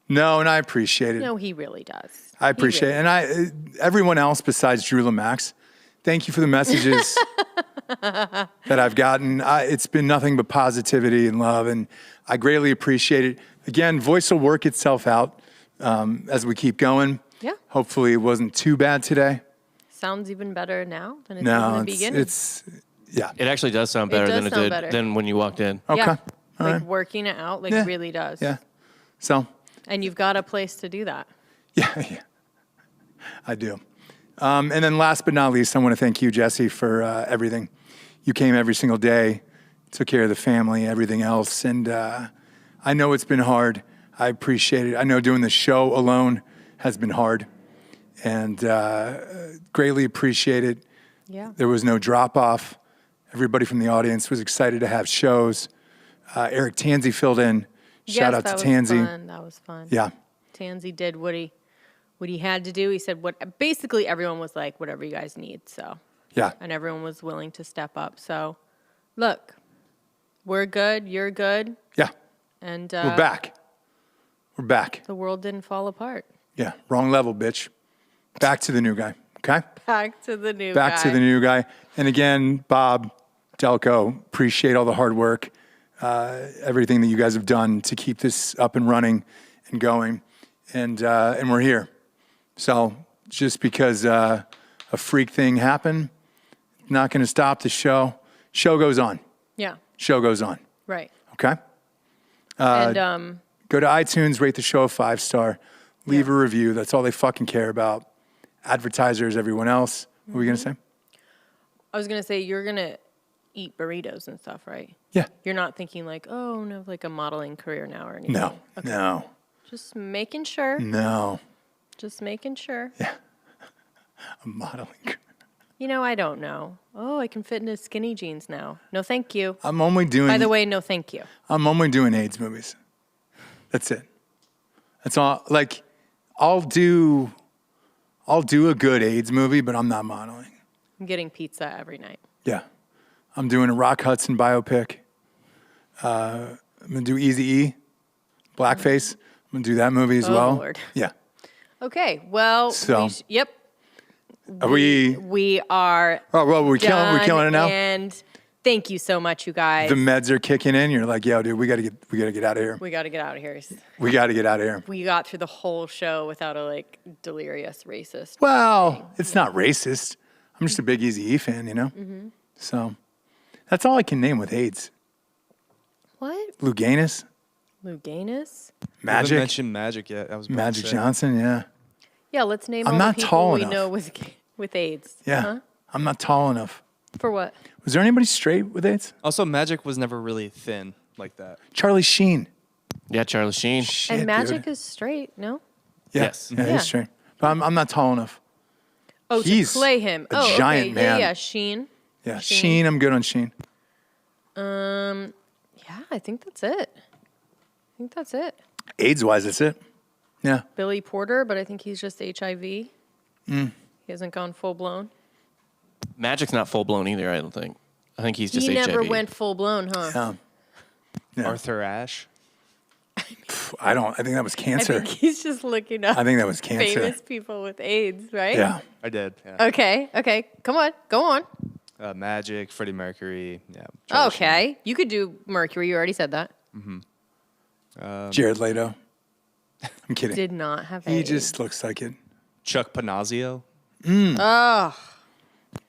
Speaker 1: No, and I appreciate it.
Speaker 2: No, he really does.
Speaker 1: I appreciate it. And everyone else besides Drew Lomax, thank you for the messages that I've gotten. It's been nothing but positivity and love, and I greatly appreciate it. Again, voice will work itself out as we keep going.
Speaker 2: Yeah.
Speaker 1: Hopefully it wasn't too bad today.
Speaker 2: Sounds even better now than it did in the beginning.
Speaker 1: Yeah.
Speaker 3: It actually does sound better than it did than when you walked in.
Speaker 1: Okay.
Speaker 2: Yeah. Like working it out, like really does.
Speaker 1: Yeah. So.
Speaker 2: And you've got a place to do that.
Speaker 1: Yeah. I do. And then last but not least, I want to thank you, Jussie, for everything. You came every single day, took care of the family, everything else. And I know it's been hard. I appreciate it. I know doing the show alone has been hard. And greatly appreciate it.
Speaker 2: Yeah.
Speaker 1: There was no drop-off. Everybody from the audience was excited to have shows. Eric Tansey filled in. Shout out to Tansey.
Speaker 2: That was fun.
Speaker 1: Yeah.
Speaker 2: Tansey did what he had to do. He said basically everyone was like, whatever you guys need. So
Speaker 1: Yeah.
Speaker 2: and everyone was willing to step up. So look, we're good, you're good,
Speaker 1: Yeah.
Speaker 2: and
Speaker 1: We're back. We're back.
Speaker 2: the world didn't fall apart.
Speaker 1: Yeah. Wrong level, bitch. Back to the new guy. Okay?
Speaker 2: Back to the new
Speaker 1: Back
Speaker 2: guy.
Speaker 1: to the new guy. And again, Bob, Delco, appreciate all the hard work, everything that you guys have done to keep this up and running and going. And we're here. So just because a freak thing happened, not going to stop the show. Show goes on.
Speaker 2: Yeah.
Speaker 1: Show goes on.
Speaker 2: Right.
Speaker 1: Okay?
Speaker 2: And
Speaker 1: Go to iTunes, rate the show a 5-star, leave a review. That's all they fucking care about. Advertisers, everyone else. What were you going to say?
Speaker 2: I was gonna say you're gonna eat burritos and stuff, right?
Speaker 1: Yeah.
Speaker 2: You're not thinking like, oh no, like a modeling career now or anything.
Speaker 1: No.
Speaker 2: Okay.
Speaker 1: No.
Speaker 2: Just making sure.
Speaker 1: No.
Speaker 2: Just making sure.
Speaker 1: I'm modeling.
Speaker 2: You know, I don't know. Oh, I can fit into skinny jeans now. No, thank you.
Speaker 1: I'm only doing.
Speaker 2: By the way, no, thank you.
Speaker 1: I'm only doing AIDS movies. That's it. That's all. Like, I'll do a good AIDS movie, but I'm not modeling.
Speaker 2: I'm getting pizza every night.
Speaker 1: Yeah. I'm doing a Rock Hudson biopic. I'm going to do Eazy-E, Blackface. I'm going to do that movie as well.
Speaker 2: Lord.
Speaker 1: Yeah.
Speaker 2: Okay, well,
Speaker 1: So-
Speaker 2: yep.
Speaker 1: Are we?
Speaker 2: We are
Speaker 1: Oh, well, we're
Speaker 2: done,
Speaker 1: killing it now.
Speaker 2: And thank you so much, you guys.
Speaker 1: The meds are kicking in. You're like, yo, dude, we gotta get out of here.
Speaker 2: We got to get out of here.
Speaker 1: We gotta get out of here.
Speaker 2: We got through the whole show without a like delirious racist.
Speaker 1: Well, it's not racist. I'm just a big Eazy-E fan, you know?
Speaker 2: Mm-hmm.
Speaker 1: So that's all I can name with AIDS.
Speaker 2: What?
Speaker 1: Luganus,
Speaker 2: Luganus?
Speaker 4: I haven't
Speaker 1: Magic,
Speaker 4: mentioned Magic yet. I was about to
Speaker 1: Magic
Speaker 4: say.
Speaker 1: Johnson, yeah.
Speaker 2: Yeah, let's name
Speaker 1: I'm
Speaker 2: all
Speaker 1: not
Speaker 2: the people
Speaker 1: tall
Speaker 2: we
Speaker 1: enough.
Speaker 2: know with AIDS.
Speaker 1: Yeah.
Speaker 2: Huh?
Speaker 1: I'm not tall enough.
Speaker 2: For what?
Speaker 1: Was there anybody straight with AIDS?
Speaker 4: Also, Magic was never really thin like that.
Speaker 1: Charlie Sheen.
Speaker 3: Yeah, Charlie Sheen.
Speaker 1: Shit,
Speaker 2: And Magic
Speaker 1: dude.
Speaker 2: is straight, no?
Speaker 1: Yeah.
Speaker 3: Yes.
Speaker 1: Yeah,
Speaker 2: Yeah.
Speaker 1: he's straight. But I'm not tall enough.
Speaker 2: Oh,
Speaker 1: He's
Speaker 2: to play him.
Speaker 1: a
Speaker 2: Oh,
Speaker 1: giant
Speaker 2: okay.
Speaker 1: man.
Speaker 2: Yeah, Sheen.
Speaker 1: Yeah,
Speaker 2: Sheen.
Speaker 1: Sheen, I'm good on Sheen.
Speaker 2: Yeah, I think that's it.
Speaker 1: AIDS-wise, that's it. Yeah.
Speaker 2: Billy Porter, but I think he's just HIV.
Speaker 1: Mm.
Speaker 2: He hasn't gone full blown.
Speaker 3: Magic's not full blown either, I don't think. I think he's just
Speaker 2: He
Speaker 3: HIV.
Speaker 2: never went full blown, huh?
Speaker 1: Yeah.
Speaker 4: Arthur Ashe.
Speaker 1: I think that was
Speaker 2: I
Speaker 1: cancer.
Speaker 2: think he's just looking up
Speaker 1: I think that was cancer.
Speaker 2: famous people with AIDS, right?
Speaker 1: Yeah.
Speaker 4: I did. Yeah.
Speaker 2: Okay. Come on. Go on.
Speaker 4: Magic, Freddie Mercury. Yeah. Charlie
Speaker 2: Okay. You could do Mercury. You already said that.
Speaker 1: Jared Leto. I'm kidding.
Speaker 2: Did not have
Speaker 1: He
Speaker 2: AIDS.
Speaker 1: just looks like it.
Speaker 4: Sheen. Chuck Panazio.
Speaker 2: Oh,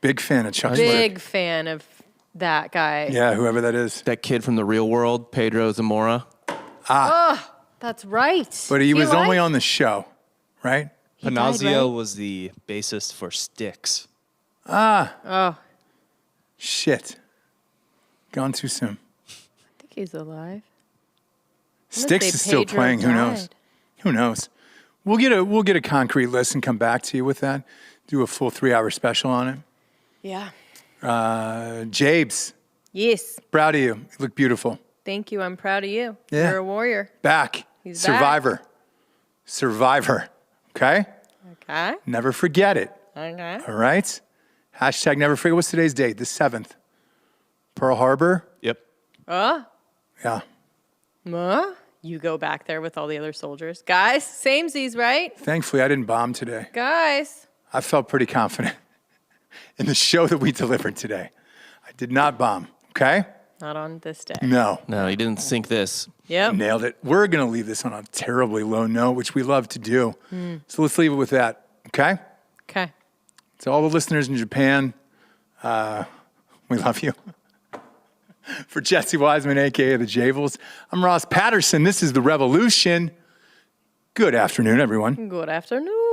Speaker 1: Big fan of Chuck's
Speaker 2: big
Speaker 1: work.
Speaker 2: fan of that guy.
Speaker 1: Yeah, whoever that is.
Speaker 3: That kid from the real world, Pedro Zamora.
Speaker 2: That's right.
Speaker 1: But he
Speaker 2: Is
Speaker 1: was only
Speaker 2: alive?
Speaker 1: on the show, right?
Speaker 2: He died,
Speaker 4: Panazio
Speaker 2: right?
Speaker 4: was the bassist for Styx.
Speaker 2: Oh,
Speaker 1: Shit. Gone too soon.
Speaker 2: I think he's alive.
Speaker 1: Styx
Speaker 2: say
Speaker 1: is still
Speaker 2: Pedro
Speaker 1: playing. Who knows?
Speaker 2: died.
Speaker 1: Who knows? We'll get a concrete list and come back to you with that. Do a full 3-hour special on it.
Speaker 2: Yeah.
Speaker 1: Jabes,
Speaker 2: Yes.
Speaker 1: proud of you. You look beautiful.
Speaker 2: Thank you. I'm proud of you.
Speaker 1: Yeah.
Speaker 2: You're a warrior.
Speaker 1: Back.
Speaker 2: He's back.
Speaker 1: Survivor. Survivor. Okay?
Speaker 2: Okay.
Speaker 1: Never forget it.
Speaker 2: Okay.
Speaker 1: All right? Hashtag never forget. What's today's date? The 7th. Pearl Harbor.
Speaker 4: Yep.
Speaker 1: Yeah.
Speaker 2: You go back there with all the other soldiers. Guys, samesies, right?
Speaker 1: Thankfully, I didn't bomb today.
Speaker 2: Guys.
Speaker 1: I felt pretty confident in the show that we delivered today. I did not bomb. Okay?
Speaker 2: Not on this day.
Speaker 1: No.
Speaker 3: No, he didn't sink this.
Speaker 2: Yep.
Speaker 1: Nailed it. We're going to leave this on a terribly low note, which we love to do. So let's leave it with that. Okay?
Speaker 2: Okay.
Speaker 1: To all the listeners in Japan, we love you. For Jesse Wiseman, a.k.a. the Javels, I'm Ross Patterson. This is The Revolution. Good afternoon, everyone.
Speaker 2: Good afternoon.